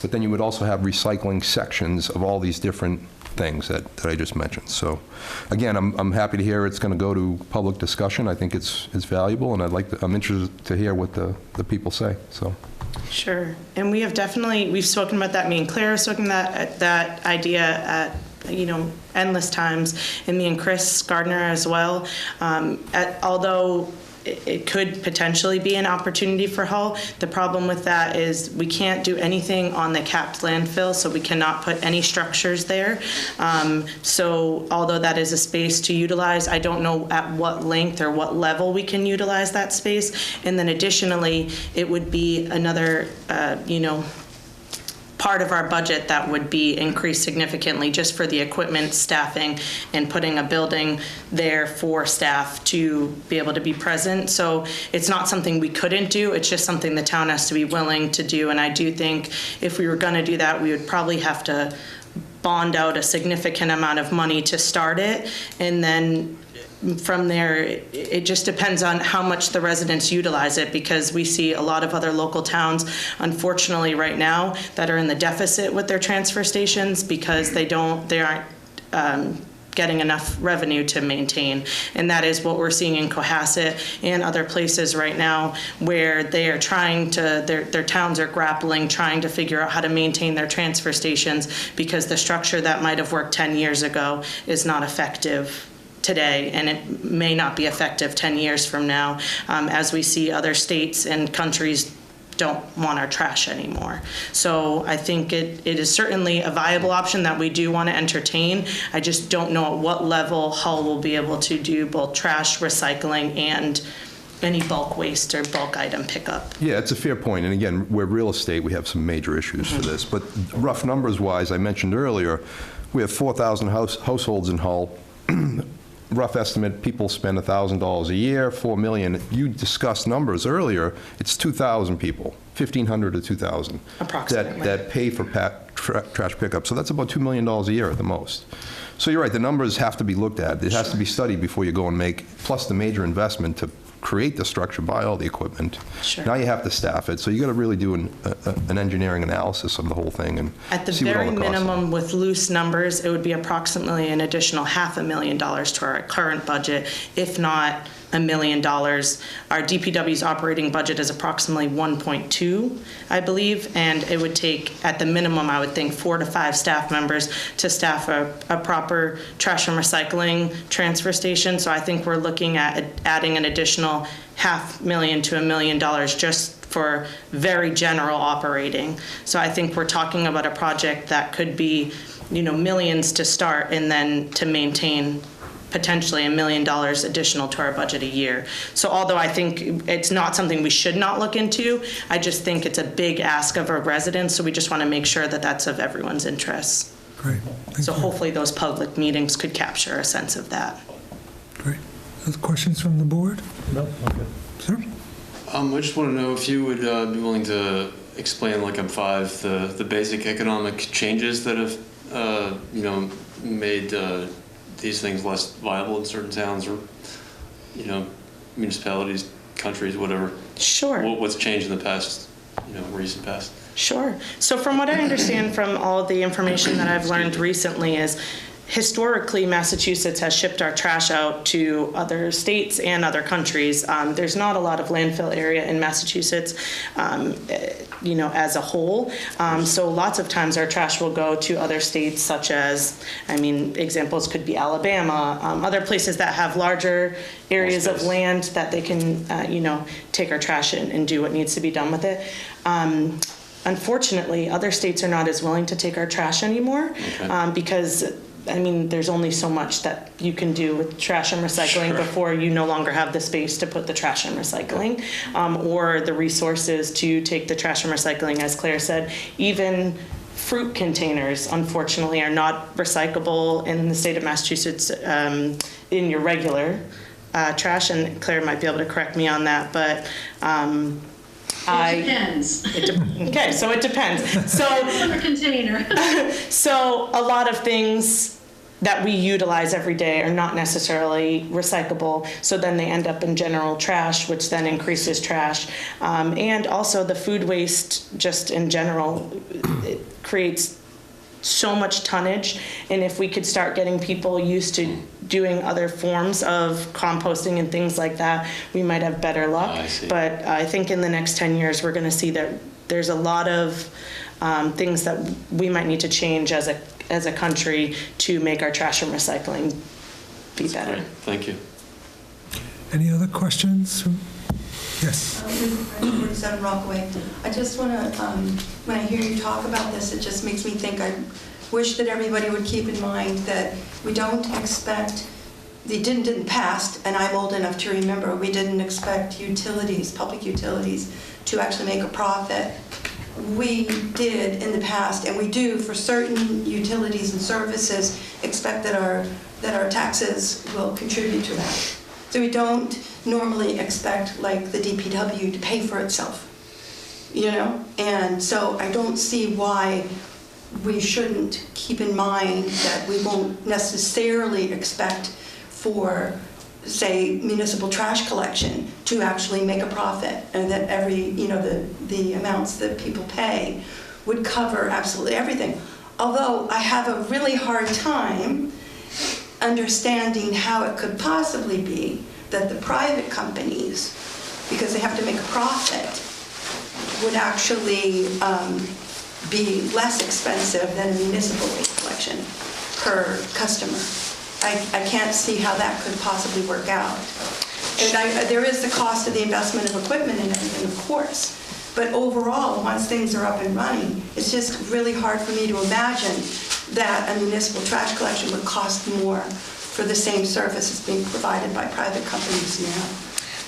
But then you would also have recycling sections of all these different things that I just mentioned. So again, I'm happy to hear it's going to go to public discussion. I think it's valuable, and I'm interested to hear what the people say. So. Sure. And we have definitely, we've spoken about that, me and Claire have spoken that idea at, endless times, and me and Chris Gardner as well. Although it could potentially be an opportunity for Hull, the problem with that is we can't do anything on the capped landfill, so we cannot put any structures there. So although that is a space to utilize, I don't know at what length or what level we can utilize that space. And then additionally, it would be another, part of our budget that would be increased significantly just for the equipment, staffing, and putting a building there for staff to be able to be present. So it's not something we couldn't do, it's just something the town has to be willing to do. And I do think if we were gonna do that, we would probably have to bond out a significant amount of money to start it. And then from there, it just depends on how much the residents utilize it, because we see a lot of other local towns, unfortunately right now, that are in the deficit with their transfer stations because they aren't getting enough revenue to maintain. And that is what we're seeing in Cohasset and other places right now, where they are trying to, their towns are grappling, trying to figure out how to maintain their transfer stations, because the structure that might have worked 10 years ago is not effective today, and it may not be effective 10 years from now, as we see other states and countries don't want our trash anymore. So I think it is certainly a viable option that we do want to entertain. I just don't know at what level Hull will be able to do both trash, recycling, and any bulk waste or bulk item pickup. Yeah, it's a fair point. And again, we're real estate, we have some major issues for this. But rough numbers wise, I mentioned earlier, we have 4,000 households in Hull. Rough estimate, people spend $1,000 a year, 4 million. You discussed numbers earlier, it's 2,000 people, 1,500 to 2,000. Approximately. That pay for trash pickup. So that's about $2 million a year at the most. So you're right, the numbers have to be looked at. It has to be studied before you go and make, plus the major investment to create the structure, buy all the equipment. Sure. Now you have to staff it. So you got to really do an engineering analysis of the whole thing and at the see what all very the costs are. minimum, with loose numbers, it would be approximately an additional $500,000 to our current budget, if not $1 million. Our DPW's operating budget is approximately 1.2, I believe, and it would take, at the minimum, I would think 4 to 5 staff members to staff a proper trash and recycling transfer station. So I think we're looking at adding an additional $500,000 to $1 million just for very general operating. So I think we're talking about a project that could be, millions to start, and then to maintain potentially $1 million additional to our budget a year. So although I think it's not something we should not look into, I just think it's a big ask of our residents, so we just want to make sure that that's of everyone's interests. Great. So hopefully those public meetings could capture a sense of that. Great. Other questions from the board? No, okay. Sir? I just want to know if you would be willing to explain, like on 5, the basic economic changes that have, made these things less viable in certain towns or, municipalities, countries, whatever. Sure. What's changed in the past, recent past? Sure. So from what I understand from all the information that I've learned recently is, historically, Massachusetts has shipped our trash out to other states and other countries. There's not a lot of landfill area in Massachusetts, as a whole. So lots of times our trash will go to other states such as, examples could be Alabama, other places that have larger areas of land that they can, take our trash in and do what needs to be done with it. Unfortunately, other states are not as willing to take our trash anymore, because there's only so much that you can do with trash and recycling before you no longer have the space to put the trash and recycling, or the resources to take the trash and recycling, as Claire said. Even fruit containers, unfortunately, are not recyclable in the state of Massachusetts in your regular trash, and Claire might be able to correct me on that, but it depends. Okay, so it depends. So container. So a lot of things that we utilize every day are not necessarily recyclable, so then they end up in general trash, which then increases trash. And also the food waste, just in general, it creates so much tonnage, and if we could start getting people used to doing other forms of composting and things like that, we might have better luck. I see. But I think in the next 10 years, we're gonna see that there's a lot of things that we might need to change as a country to make our trash and recycling be better. Great. Thank you. Any other questions? Yes. 47 Rockaway. I just want to, when I hear you talk about this, it just makes me think, I wish that everybody would keep in mind that we don't expect, they didn't pass, and I'm old enough to remember, we didn't expect utilities, public utilities, to actually make a profit. We did in the past, and we do for certain utilities and services, expect that our taxes will contribute to that. So we don't normally expect, like, the DPW to pay for itself, you know? And so I don't see why we shouldn't keep in mind that we won't necessarily expect for, say, municipal trash collection to actually make a profit, and that every, you know, the amounts that people pay would cover absolutely everything. Although I have a really hard time understanding how it could possibly be that the private companies, because they have to make a profit, would actually be less expensive than a municipal waste collection per customer. I can't see how that could possibly work out. And there is the cost of the investment of equipment and everything, of course. But overall, once things are up and running, it's just really hard for me to imagine that a municipal trash collection would cost more for the same service that's being provided by private companies now.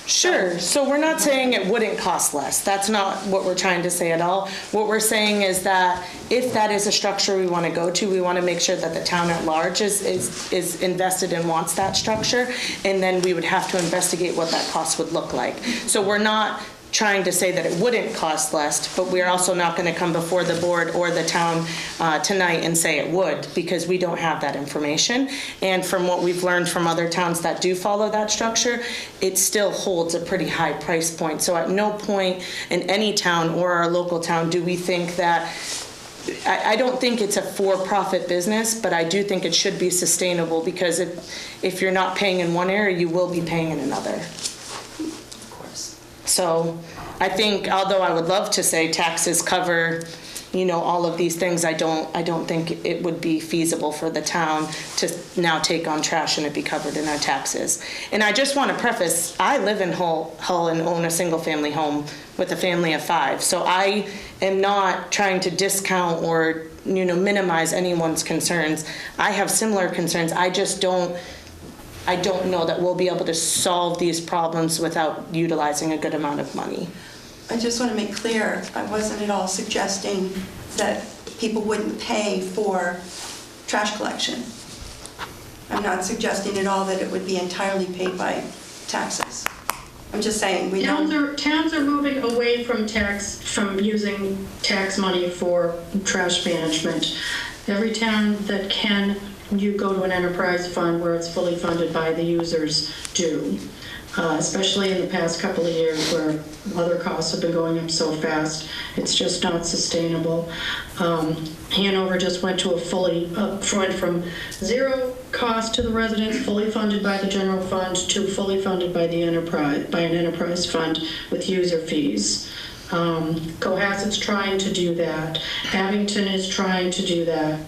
Sure. So we're not saying it wouldn't cost less. That's not what we're trying to say at all. What we're saying is that if that is a structure we want to go to, we want to make sure that the town at large is invested and wants that structure, and then we would have to investigate what that cost would look like. So we're not trying to say that it wouldn't cost less, but we're also not going to come before the board or the town tonight and say it would, because we don't have that information. And from what we've learned from other towns that do follow that structure, it still holds a pretty high price point. So at no point in any town or our local town do we think that, I don't think it's a for-profit business, but I do think it should be sustainable, because if you're not paying in one area, you will be paying in another. So I think, although I would love to say taxes cover, you know, all of these things, I don't think it would be feasible for the town to now take on trash and it be covered in our taxes. And I just want to preface, I live in Hull and own a single family home with a family of 5. So I am not trying to discount or, you know, minimize anyone's concerns. I have similar concerns. I don't know that we'll be able to solve these problems without utilizing a good amount of money. I just want to make clear, I wasn't at all suggesting that people wouldn't pay for trash collection. I'm not suggesting at all that it would be entirely paid by taxes. I'm just saying we don't. Towns are moving away from using tax money for trash management. Every town that can, you go to an enterprise fund where it's fully funded by the users do. Especially in the past couple of years where other costs have been going up so fast, it's just not sustainable. Hanover just went to went from zero cost to the residents, fully funded by the general fund, to fully funded by the an enterprise fund with user fees. Cohasset's trying to do that. Abington is trying to do that.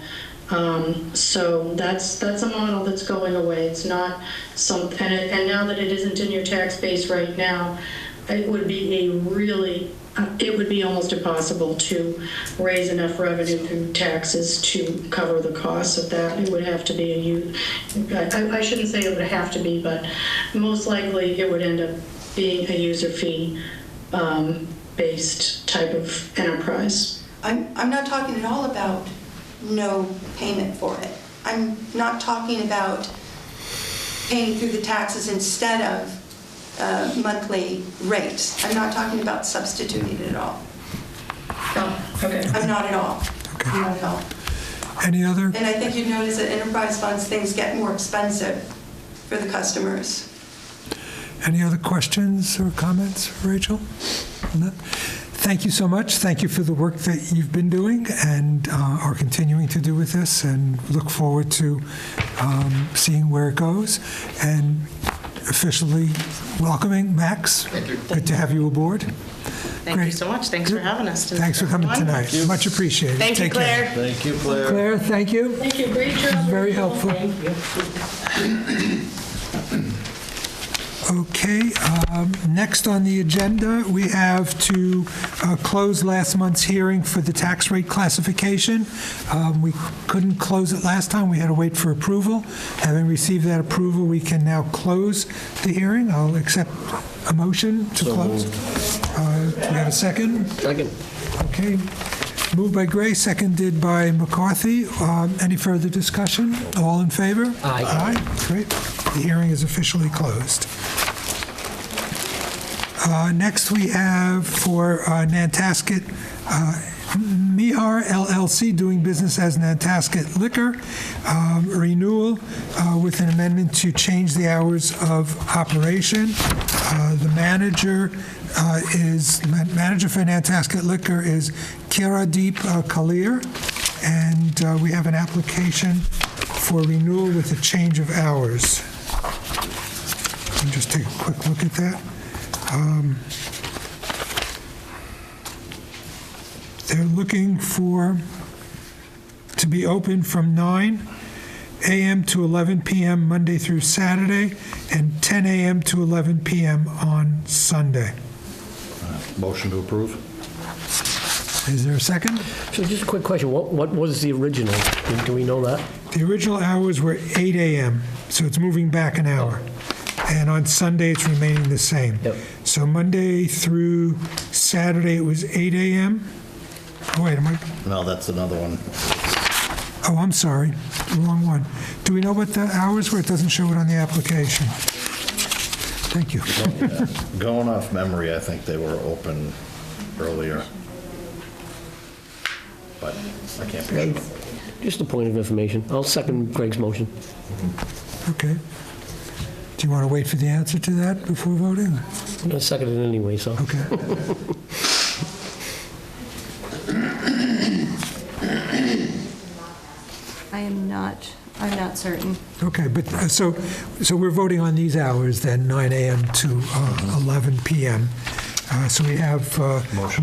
So that's a model that's going away. It's not something, and now that it isn't in your tax base right now, it would be it would be almost impossible to raise enough revenue through taxes to cover the costs of that. It would have to be I shouldn't say it would have to be, but most likely it would end up being a user fee based type of enterprise. I'm not talking at all about no payment for it. I'm not talking about paying through the taxes instead of monthly rates. I'm not talking about substituting it at all. Oh, okay. I'm not at all. Okay. Not at all. Any other? And I think you'd notice that enterprise funds, things get more expensive for the customers. Any other questions or comments, Rachel? No? Thank you so much. Thank you for the work that you've been doing and are continuing to do with this, and look forward to seeing where it goes. And officially welcoming Max. Thank you. Good to have you aboard. Thank you Great. so much. Thanks for having us tonight. Thanks for coming everyone. tonight. Much appreciated. Thank you, Take care. Claire. Thank you, Claire. Claire, thank you. Thank you, great job. Very Rachel. helpful. Thank you. Okay, next on the agenda, we have to close last month's hearing for the tax rate classification. We couldn't close it last time, we had to wait for approval. Having received that approval, we can now close the hearing. I'll accept a motion to close. Do we have a second? Second. Okay, moved by Gray, seconded by McCarthy. Any further discussion? All in favor? Aye. Aye, great. The hearing is officially closed. Next, we have for Nantasket, Mihar LLC, doing business as Nantasket Liquor, renewal with an amendment to change the hours of operation. The manager for Nantasket Liquor is Kiradeep Kalir, and we have an application for renewal with a change of hours. Let me just take a quick look at that. They're looking to be open from 9 a.m. to 11 p.m. Monday through Saturday, and 10 a.m. to 11 p.m. on Sunday. Motion to approve? Is there a second? So just a quick question, what was the original? Do we know that? The original hours were 8 a.m., so it's moving back an hour. And on Sunday, it's remaining the same. Yep. So Monday through Saturday, it was 8 a.m. Oh, wait, No, that's another one. Oh, I'm sorry, wrong one. Do we know what the hours were? It doesn't show it on the application. Thank you. Going off memory, I think they were open earlier. But I can't be sure. Just a point of information. I'll second Greg's motion. Okay. Do you want to wait for the answer to that before voting? I'm going to second it anyway, so. Okay. I'm not certain. Okay, but so we're voting on these hours then, 9 a.m. to 11 p.m. So we have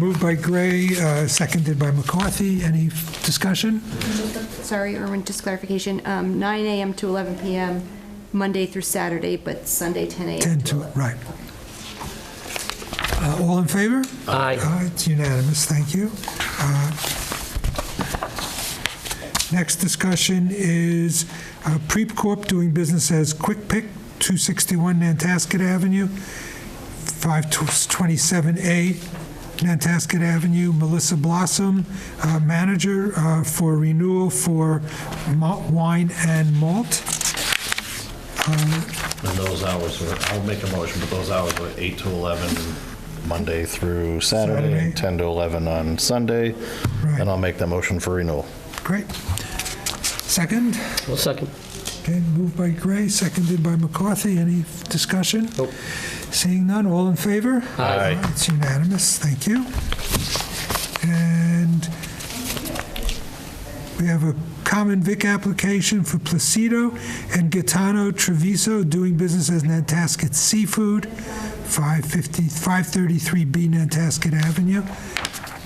moved by Gray, seconded by McCarthy. Any discussion? Sorry, Erwin, just clarification. 9 a.m. to 11 p.m., Monday through Saturday, but Sunday 10 a.m. 10 to, right. All in favor? Aye. It's unanimous, thank you. Next discussion is Preep Corp. doing business as Quick Pick, 261 Nantasket Avenue, 527A Nantasket Avenue. Melissa Blossom, manager for renewal for wine and malt. And those hours were, I'll make a motion, but those hours were 8 to 11 Monday through Saturday, and 10 to 11 on Sunday. Right. And I'll make that motion for renewal. Great. Second? Well, second. Okay, moved by Gray, seconded by McCarthy. Any discussion? Nope. Seeing none, all in favor? Aye. It's unanimous, thank you. And we have a common vic application for Placido and Gaetano Treviso, doing business as Nantasket Seafood, 533B Nantasket Avenue.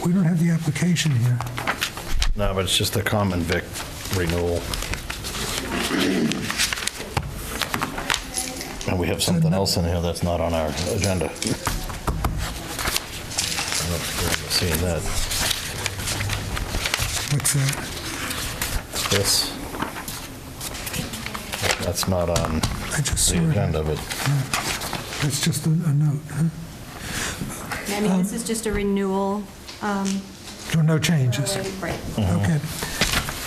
We don't have the application here. No, but it's just a common vic renewal. And we have something else in here that's not on our agenda. I don't know if you're seeing that. What's that? This. That's not on I just saw the it. agenda, but It's just a note, huh? I mean, this is just a renewal. So no changes? Right. Okay.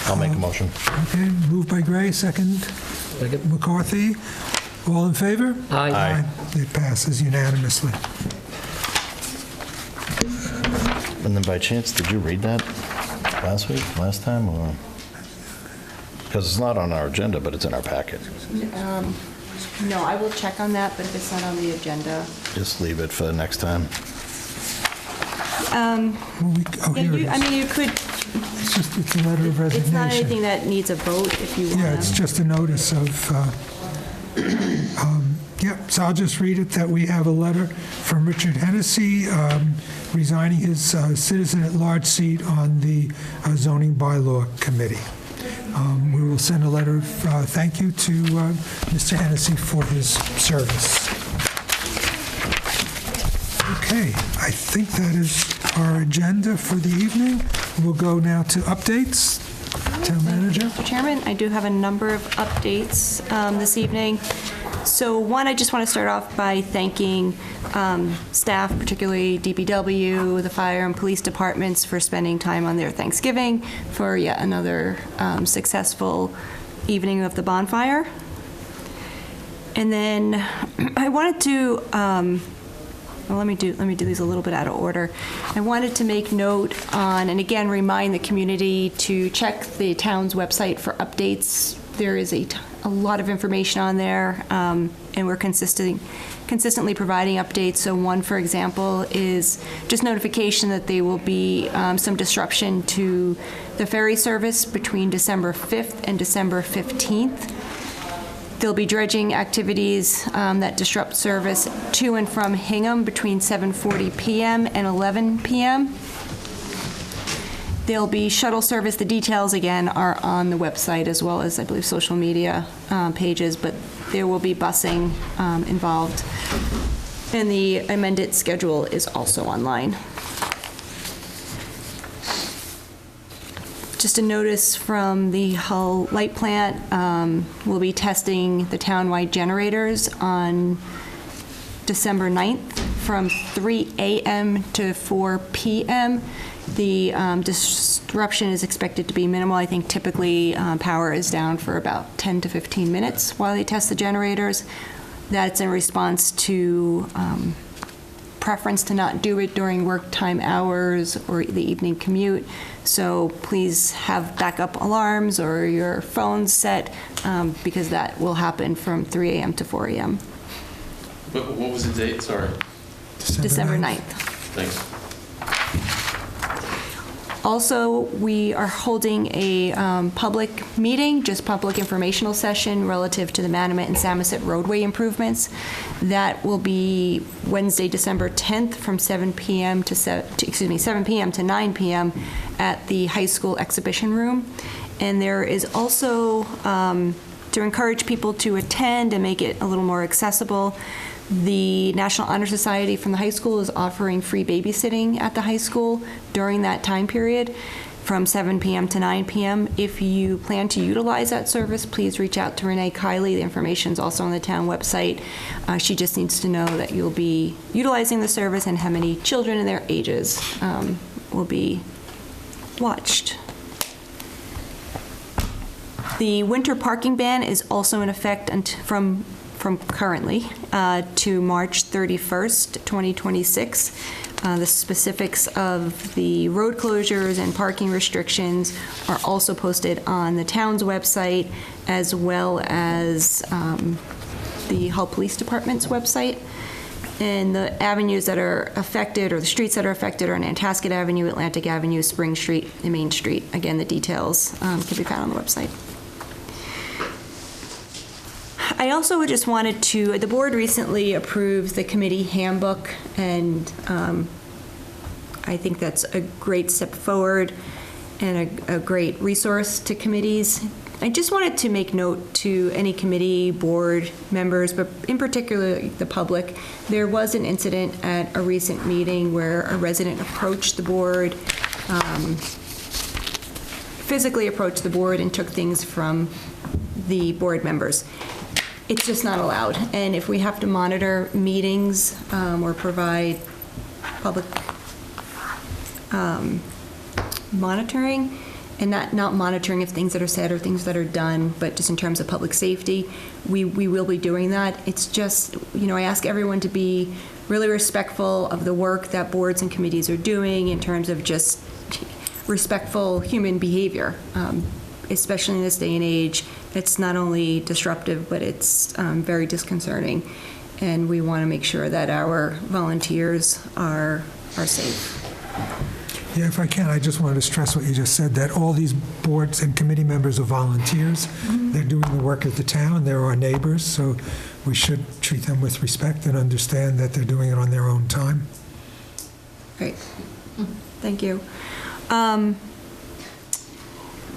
I'll make a motion. Okay, moved by Gray, second McCarthy. All in favor? Aye. Aye. It passes unanimously. And then by chance, did you read that last time, or? Because it's not on our agenda, but it's in our packet. No, I will check on that, but if it's not on the agenda. Just leave it for the next time. I mean, you could, It's a letter of resignation. it's not anything that needs a vote if you want to. Yeah, it's just a notice of, yep, so I'll just read it, that we have a letter from Richard Hennessy resigning his citizen-at-large seat on the zoning bylaw committee. We will send a letter of thank you to Mr. Hennessy for his service. Okay, I think that is our agenda for the evening. We'll go now to updates. Town Manager? Mr. Chairman, I do have a number of updates this evening. So one, I just want to start off by thanking staff, particularly DPW, the fire and police departments, for spending time on their Thanksgiving for yet another successful evening of the bonfire. And then I wanted to, well, let me do these a little bit out of order. I wanted to make note on, and again, remind the community to check the town's website for updates. There is a lot of information on there, and we're consistently providing updates. So one, for example, is just notification that there will be some disruption to the ferry service between December 5th and December 15th. There'll be dredging activities that disrupt service to and from Hingham between 7:40 p.m. and 11 p.m. There'll be shuttle service. The details, again, are on the website, as well as, I believe, social media pages, but there will be busing involved. And the amended schedule is also online. Just a notice from the Hull Light Plant, we'll be testing the town-wide generators on December 9th from 3 a.m. to 4 p.m. The disruption is expected to be minimal. I think typically power is down for about 10 to 15 minutes while they test the generators. That's in response to preference to not do it during work time hours or the evening commute. So please have backup alarms or your phones set because that will happen from 3 a.m. to 4 a.m. What was the date? Sorry. December 9th. Thanks. Also, we are holding a public meeting, just public informational session relative to the Manamet and Samoset roadway improvements. That will be Wednesday, December 10th from 7 p.m. to 7 p.m. to 9 p.m. at the high school exhibition room. And there is also, to encourage people to attend and make it a little more accessible, the National Honor Society from the high school is offering free babysitting at the high school during that time period from 7 p.m. to 9 p.m. If you plan to utilize that service, please reach out to Renee Kiley. The information is also on the town website. She just needs to know that you'll be utilizing the service and how many children and their ages will be watched. The winter parking ban is also in effect from currently to March 31st, 2026. The specifics of the road closures and parking restrictions are also posted on the town's website, as well as the Hull Police Department's website. And the avenues that are affected, or the streets that are affected, are Nantasket Avenue, Atlantic Avenue, Spring Street, and Main Street. Again, the details can be found on the website. I also just wanted to, the board recently approved the committee handbook, and I think that's a great step forward and a great resource to committees. I just wanted to make note to any committee, board members, but in particular the public. There was an incident at a recent meeting where a resident approached the board, physically approached the board and took things from the board members. It's just not allowed. And if we have to monitor meetings or provide public monitoring, and not monitoring of things that are said or things that are done, but just in terms of public safety, we will be doing that. It's just, I ask everyone to be really respectful of the work that boards and committees are doing in terms of just respectful human behavior. especially in this day and age, it's not only disruptive, but it's very disconcerting. And we want to make sure that our volunteers are safe. Yeah, if I can, I just wanted to stress what you just said, that all these boards and committee members are volunteers. They're doing the work of the town, they're our neighbors, so we should treat them with respect and understand that they're doing it on their own time. Great. Thank you.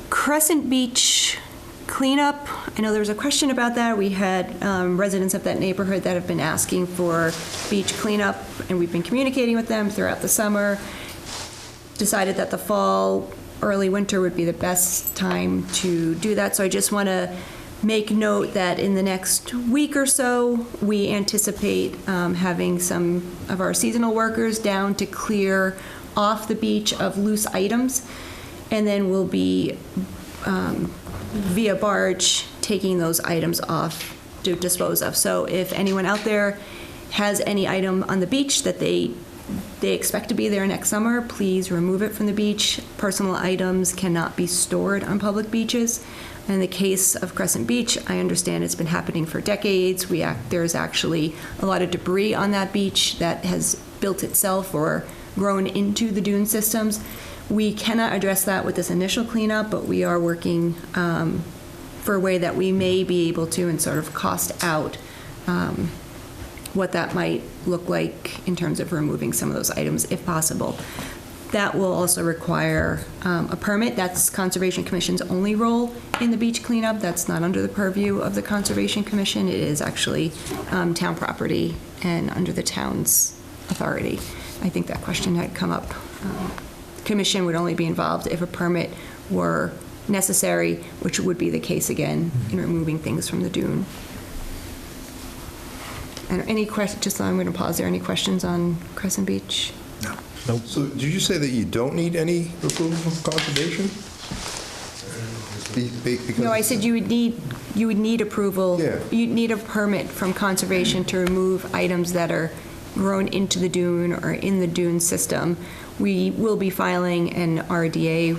Crescent Beach cleanup, I know there was a question about that. We had residents of that neighborhood that have been asking for beach cleanup, and we've been communicating with them throughout the summer. Decided that the fall, early winter would be the best time to do that. So I just want to make note that in the next week or so, we anticipate having some of our seasonal workers down to clear off the beach of loose items, and then we'll be via barge taking those items off to dispose of. So if anyone out there has any item on the beach that they expect to be there next summer, please remove it from the beach. Personal items cannot be stored on public beaches. In the case of Crescent Beach, I understand it's been happening for decades. There's actually a lot of debris on that beach that has built itself or grown into the dune systems. We cannot address that with this initial cleanup, but we are working for a way that we may be able to and sort of cost out what that might look like in terms of removing some of those items, if possible. That will also require a permit. That's Conservation Commission's only role in the beach cleanup. That's not under the purview of the Conservation Commission. It is actually town property and under the town's authority. I think that question had come up. Commission would only be involved if a permit were necessary, which would be the case again in removing things from the dune. And any questions, just I'm going to pause there, any questions on Crescent Beach? No. Nope. So did you say that you don't need any approval from conservation? Because No, I said you would need approval. Yeah. You'd need a permit from conservation to remove items that are grown into the dune or in the dune system. We will be filing an RDA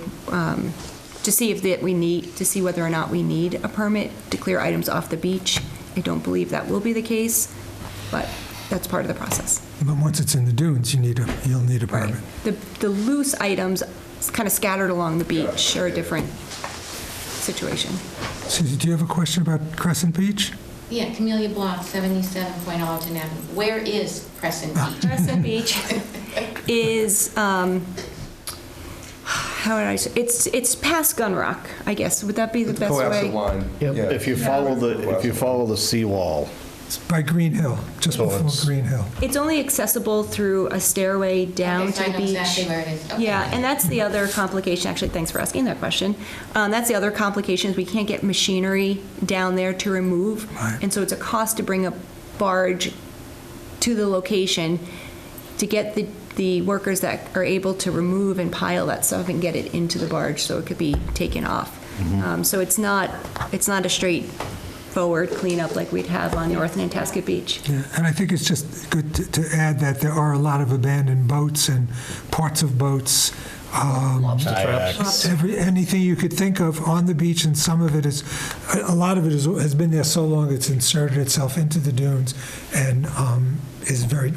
to see to see whether or not we need a permit to clear items off the beach. I don't believe that will be the case, but that's part of the process. But once it's in the dunes, you'll need a permit. The loose items kind of scattered along the beach are a different situation. Susie, do you have a question about Crescent Beach? Yeah, Camellia Block, 77 Point Alton Avenue. Where is Crescent Beach? Crescent Beach is, how would I say, it's past Gun Rock, I guess. Would that be the best way? Cohasset line. Yep. Yeah. If you follow the seawall, It's by Green Hill, just So before it's- Green Hill. It's only accessible through a stairway down Okay, so to the I know beach. exactly where it is. Okay. Yeah, and that's the other complication, actually, thanks for asking that question. That's the other complication, is we can't get machinery down there to remove. Right. And so it's a cost to bring a barge to the location to get the workers that are able to remove and pile that stuff and get it into the barge so it could be taken off. So it's not a straightforward cleanup like we'd have on North Nantasket Beach. Yeah, and I think it's just good to add that there are a lot of abandoned boats and parts of boats. kayaks. Anything you could think of on the beach, and some of it is, a lot of it has been there so long it's inserted itself into the dunes and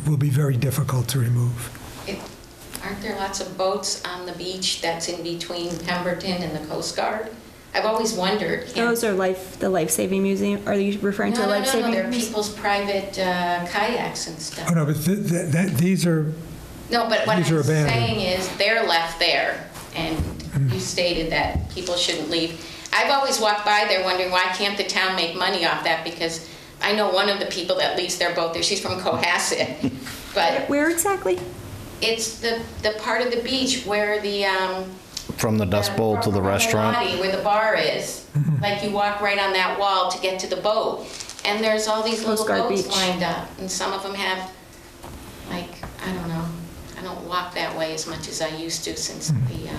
will be very difficult to remove. Aren't there lots of boats on the beach that's in between Pemberton and the Coast Guard? I've always wondered. Those are the Life-Saving Museum. Are you referring to the Life-Saving? No, they're people's private kayaks and stuff. Oh, no, but these are, No, but what These are I'm abandoned. saying is they're left there, and you stated that people shouldn't leave. I've always walked by there wondering, why can't the town make money off that? Because I know one of the people that leaves their boat there, she's from Cohasset. But Where exactly? it's the part of the beach where the... From the Dust Bowl to the restaurant. Where the bar is. Like you walk right on that wall to get to the boat. And there's all these little Coast Guard boats Beach. lined up. And some of them have, like, I don't know. I don't walk that way as much as I used to since the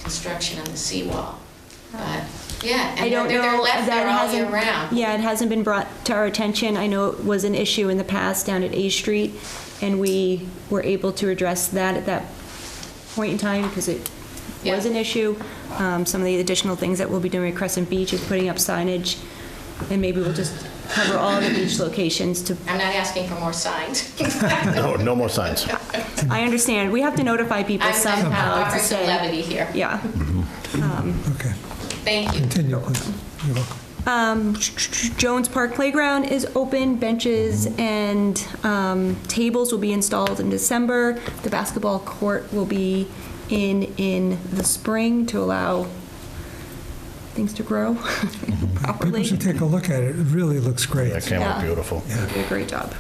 construction on the seawall. But, yeah, I and don't they're know. left there all year hasn't- round. Yeah, it hasn't been brought to our attention. I know it was an issue in the past down at A Street, and we were able to address that at that point in time because it was Yeah. an issue. Some of the additional things that we'll be doing at Crescent Beach is putting up signage, and maybe we'll just cover all the beach locations to, I'm not asking for more signs. No, no more signs. I understand, we have to notify people I'm somehow to offering some say. levity here. Yeah. Okay, Thank you. continue, please. You're welcome. Jones Park Playground is open. Benches and tables will be installed in December. The basketball court will be in the spring to allow things to grow People properly. should take a look at it. It really looks great. That came out Yeah. beautiful. They did a great job.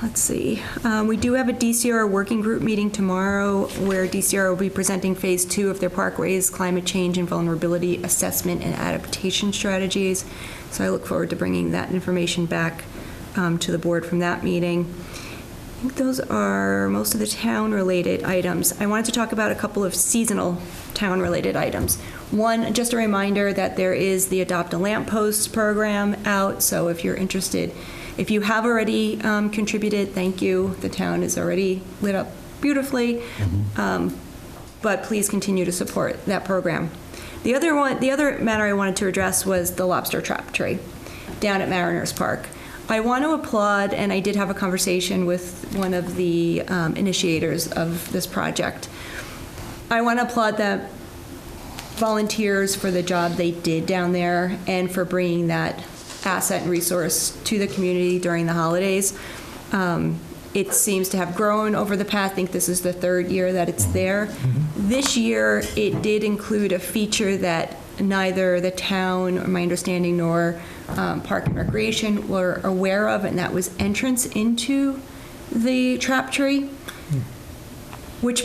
Let's see. We do have a DCR working group meeting tomorrow where DCR will be presenting Phase 2 of their Parkways Climate Change and Vulnerability Assessment and Adaptation Strategies. So I look forward to bringing that information back to the board from that meeting. I think those are most of the town-related items. I wanted to talk about a couple of seasonal town-related items. One, just a reminder that there is the Adopt a Lamppost program out, so if you're interested, if you have already contributed, thank you. The town is already lit up beautifully, but please continue to support that program. The other matter I wanted to address was the lobster trap tree down at Mariners Park. I want to applaud, and I did have a conversation with one of the initiators of this project. I want to applaud the volunteers for the job they did down there and for bringing that asset and resource to the community during the holidays. It seems to have grown over the past, I think this is the third year that it's there. This year, it did include a feature that neither the town, or my understanding, nor Park and Recreation were aware of, and that was entrance into the trap tree, which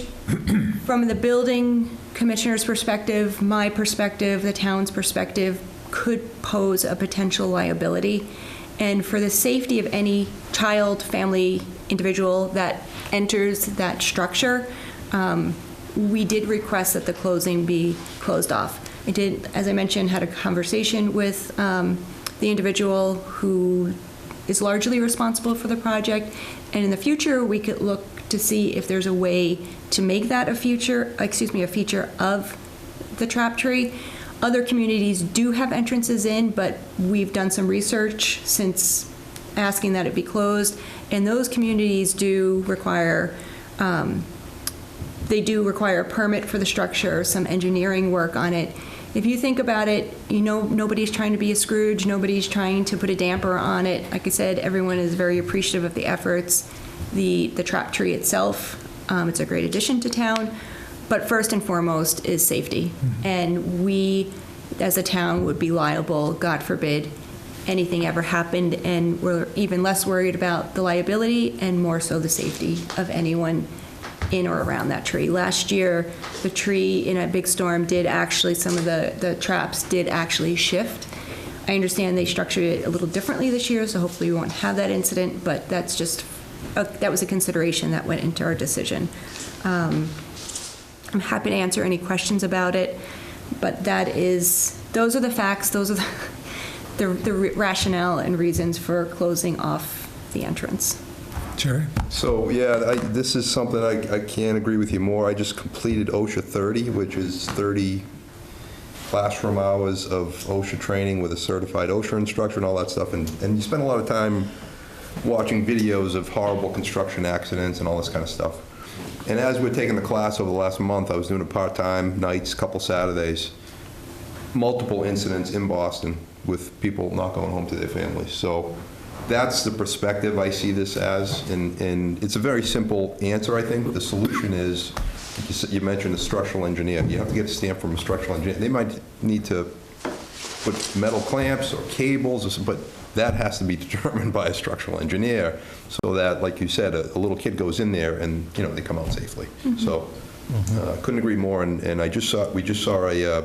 from the building commissioner's perspective, my perspective, the town's perspective, could pose a potential liability. And for the safety of any child, family, individual that enters that structure, we did request that the closing be closed off. I did, as I mentioned, had a conversation with the individual who is largely responsible for the project, and in the future, we could look to see if there's a way to make that a feature of the trap tree. Other communities do have entrances in, but we've done some research since asking that it be closed, and those communities do require a permit for the structure, some engineering work on it. If you think about it, you know, nobody's trying to be a Scrooge, nobody's trying to put a damper on it. Like I said, everyone is very appreciative of the efforts. The trap tree itself, it's a great addition to town, but first and foremost is safety. And we, as a town, would be liable, God forbid, anything ever happened, and we're even less worried about the liability and more so the safety of anyone in or around that tree. Last year, the tree in a big storm did actually, some of the traps did actually shift. I understand they structured it a little differently this year, so hopefully we won't have that incident, but that's just, that was a consideration that went into our decision. I'm happy to answer any questions about it, but those are the facts, those are the rationale and reasons for closing off the entrance. Jerry? So, yeah, this is something I can't agree with you more. I just completed OSHA 30, which is 30 classroom hours of OSHA training with a certified OSHA instructor and all that stuff. And you spend a lot of time watching videos of horrible construction accidents and all this kind of stuff. And as we're taking the class over the last month, I was doing it part-time, nights, couple Saturdays, multiple incidents in Boston with people not going home to their families. So that's the perspective I see this as, and it's a very simple answer, I think. The solution is, you mentioned a structural engineer. You have to get a stamp from a structural engineer. They might need to put metal clamps or cables, but that has to be determined by a structural engineer, so that, like you said, a little kid goes in there and, you know, they come out safely. So couldn't agree more. And we just saw a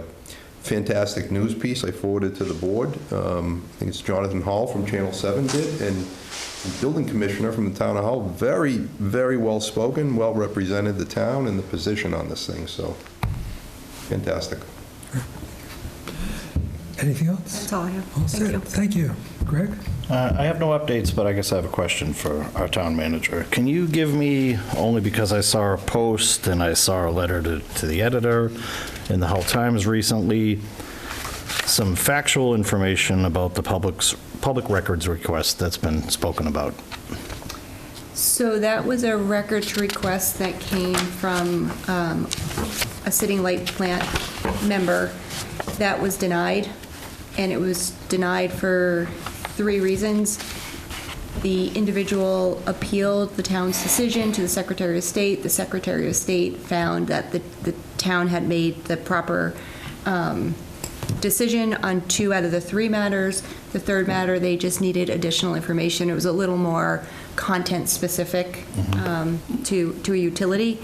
fantastic news piece I forwarded to the board. I think it's Jonathan Hall from Channel 7 did, and the building commissioner from the town of Hull, very, very well spoken, well represented the town and the position on this thing, so fantastic. Anything else? That's all I have. All Thank set. you. Thank you. Greg? I have no updates, but I guess I have a question for our town manager. Can you give me, only because I saw a post and I saw a letter to the editor in the Hull Times recently, some factual information about the public records request that's been spoken about? So that was a records request that came from a sitting light plant member that was denied, and it was denied for 3 reasons. The individual appealed the town's decision to the Secretary of State. The Secretary of State found that the town had made the proper decision on 2 out of the 3 matters. The 3rd matter, they just needed additional information. It was a little more content-specific to a utility.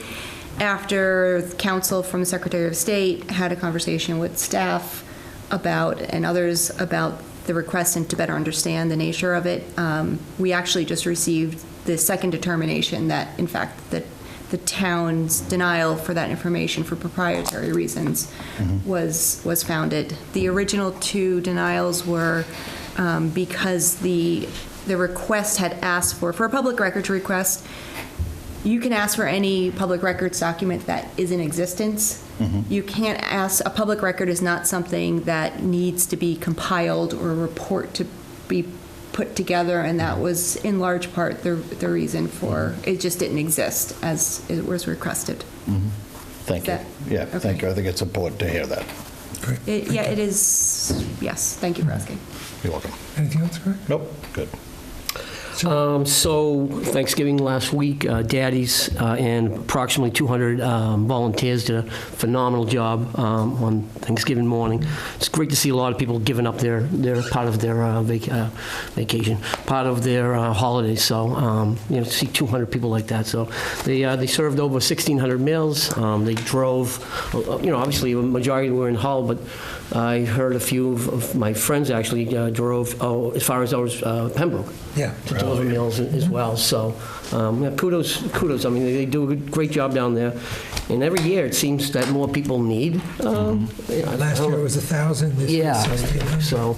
After counsel from the Secretary of State had a conversation with staff about, and others about the request and to better understand the nature of it, we actually just received the 2nd determination that, in fact, the town's denial for that information for proprietary reasons was founded. The original 2 denials were because the request had asked for a public records request. You can ask for any public records document that is in existence. You can't ask, a public record is not something that needs to be compiled or a report to be put together, and that was in large part the reason for, it just didn't exist as it was requested. Thank you. Yeah, thank you. I think it's important to hear that. Yeah, it is, yes, thank you for asking. You're welcome. Anything else, Greg? Nope, good. So Thanksgiving last week, Daddies and approximately 200 volunteers did a phenomenal job on Thanksgiving morning. It's great to see a lot of people giving up their part of their vacation, part of their holidays. So to see 200 people like that. So they served over 1,600 meals. They drove, obviously a majority were in Hull, but I heard a few of my friends actually drove as far as Pembroke. Yeah. To deliver meals as well. So kudos. I mean, they do a great job down there. And every year it seems that more people need. Last year it was 1,000. This year Yeah. it's 1,600. So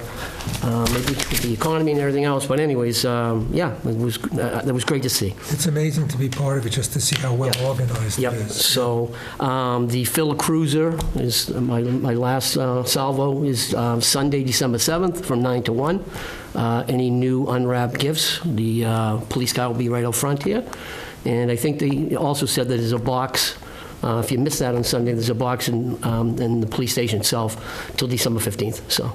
maybe with the economy and everything else. But anyways, it was great to see. It's amazing to be part of it, just to see how well organized Yep. it is. So the Phil Cruiser is my last salvo is Sunday, December 7th from 9 to 1. Any new unwrapped gifts, the police car will be right out front here. And I think they also said that there's a box. If you missed that on Sunday, there's a box in the police station itself till December 15th. So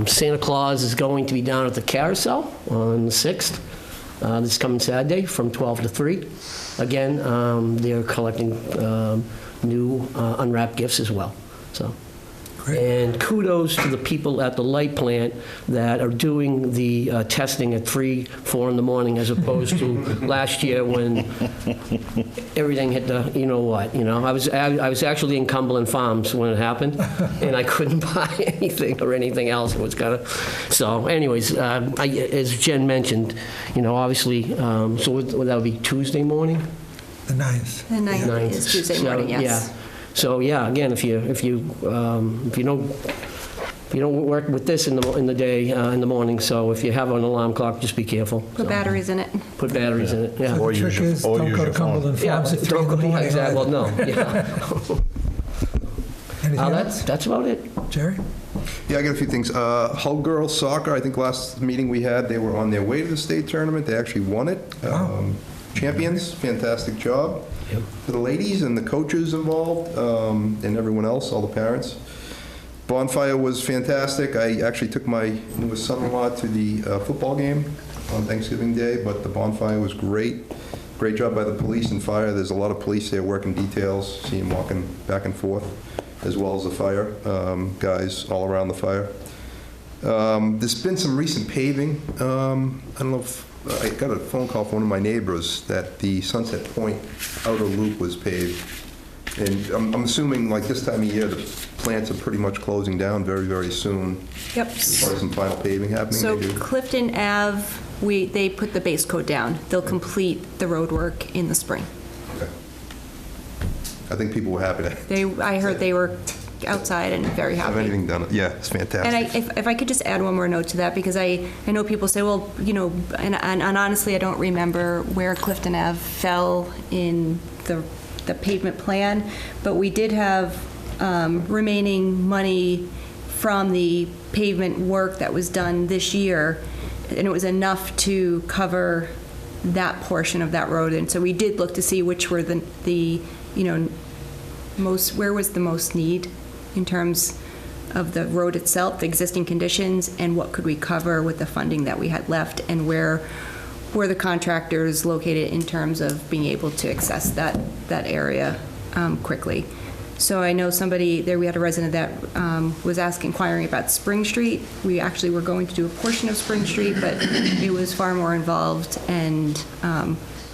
Santa Claus is going to be down at the Carousel on the 6th, this coming Saturday from 12 to 3. Again, they're collecting new unwrapped gifts as well. So. And kudos to the people at the light plant that are doing the testing at 3, 4 in the morning, as opposed to last year when everything hit the, I was actually in Cumberland Farms when it happened, and I couldn't buy anything or anything else. It was kind of, so anyways, as Jen mentioned, obviously, so that would be Tuesday morning? The 9th. The 9th is Tuesday morning, yes. Yeah. So yeah, again, if you don't work with this in the day in the morning, so if you have an alarm clock, just be careful. Put batteries in it. Put batteries in it. Yeah. So the trick is, don't go to Cumberland Farms at 3 in the morning. Exactly. Well, no. Yeah. Anything else? That's about it. Jerry? Yeah, I got a few things. Hull Girls Soccer, I think last meeting we had, they were on their way to the state tournament. They actually won it. Champions, fantastic job for the ladies and the coaches involved, and everyone else, all the parents. Bonfire was fantastic. I actually took my newest son-in-law to the football game on Thanksgiving Day, but the bonfire was great. Great job by the police and fire. There's a lot of police there working details, see them walking back and forth, as well as the fire guys all around the fire. There's been some recent paving. I don't know if I got a phone call from one of my neighbors that the Sunset Point outer loop was paved. And I'm assuming like this time of year, the plants are pretty much closing down very, very soon. Yep. Probably some final paving happening. So maybe. Clifton Ave, they put the base coat down. They'll complete the road work in the spring. Okay. I think people were happy to. I heard they were outside and very Have happy. anything done? Yeah, it's fantastic. And if I could just add one more note to that, because I know people say, well, you know, and honestly, I don't remember where Clifton Ave fell in the pavement plan, but we did have remaining money from the pavement work that was done this year, and it was enough to cover that portion of that road. And so we did look to see which were the you know, where was the most need in terms of the road itself, the existing conditions, and what could we cover with the funding that we had left, and where were the contractors located in terms of being able to access that area quickly. So I know we had a resident that was inquiring about Spring Street. We actually were going to do a portion of Spring Street, but it was far more involved, and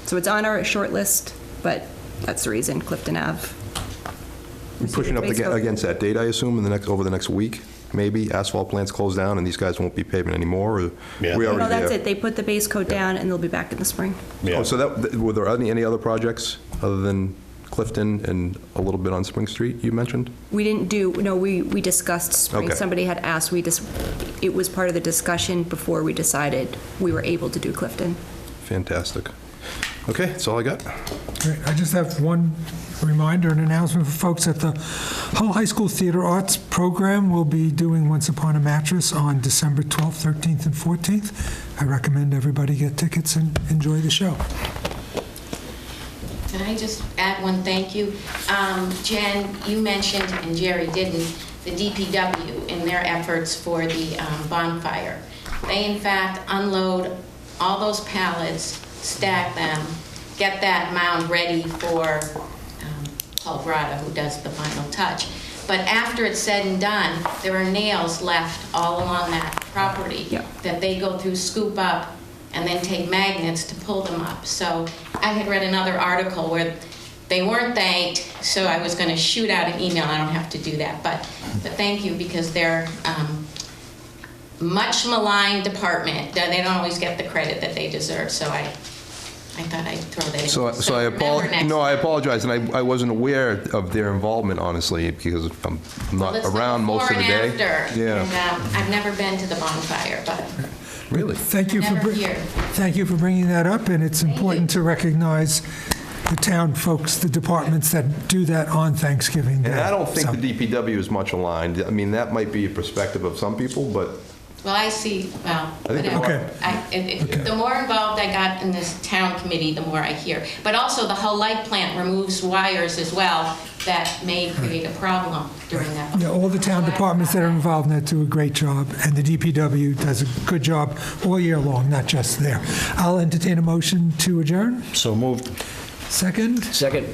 so it's on our short list, but that's the reason, Clifton Ave. We're pushing up against that date, I assume, over the next week, maybe? Asphalt plants close down and these guys won't be paving anymore, or we already No, that's there? it. They put the base coat down, and they'll be back in the spring. Oh, so were there any other projects other than Clifton and a little bit on Spring Street you mentioned? We didn't do, no, we discussed spring. Okay. Somebody had asked, it was part of the discussion before we decided we were able to do Clifton. Fantastic. Okay, that's all I got. Great. I just have one reminder and announcement for folks at the Hull High School Theater Arts program. We'll be doing Once Upon a Mattress on December 12th, 13th, and 14th. I recommend everybody get tickets and enjoy the show. Can I just add one thank you? Jen, you mentioned, and Jerry didn't, the DPW in their efforts for the bonfire. They, in fact, unload all those pallets, stack them, get that mound ready for Paul Grata, who does the final touch. But after it's said and done, there are nails left all along that property that they go through, scoop up, and then take magnets to pull them up. So I had read another article where they weren't thanked, so I was going to shoot out an email. I don't have to do that, but thank you, because they're much maligned department. They don't always get the credit that they deserve. So I thought I'd throw that in. So I apologize, and I wasn't aware of their involvement, honestly, because I'm not around most of the day. Yeah. And I've never been to the bonfire, but really, Thank you never here. Thank you for bringing that up, and it's important to recognize the town folks, the departments that do that on Thanksgiving Day. And I don't think So- the DPW is much aligned. I mean, that might be a perspective of some people, but Well, I see, well, I think whatever. The more involved I got in this town committee, the more I hear. But also, the whole light plant removes wires as well that may create a problem during that. Yeah, all the town departments that are involved in that do a great job, and the DPW does a good job all year long, not just there. I'll entertain a motion to adjourn. So moved. Second? Second.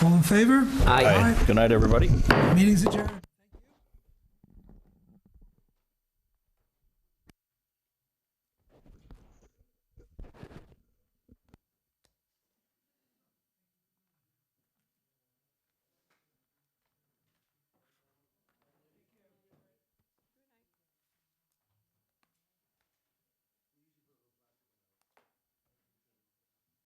All in favor? Aye. Good night, everybody. Meeting's adjourned.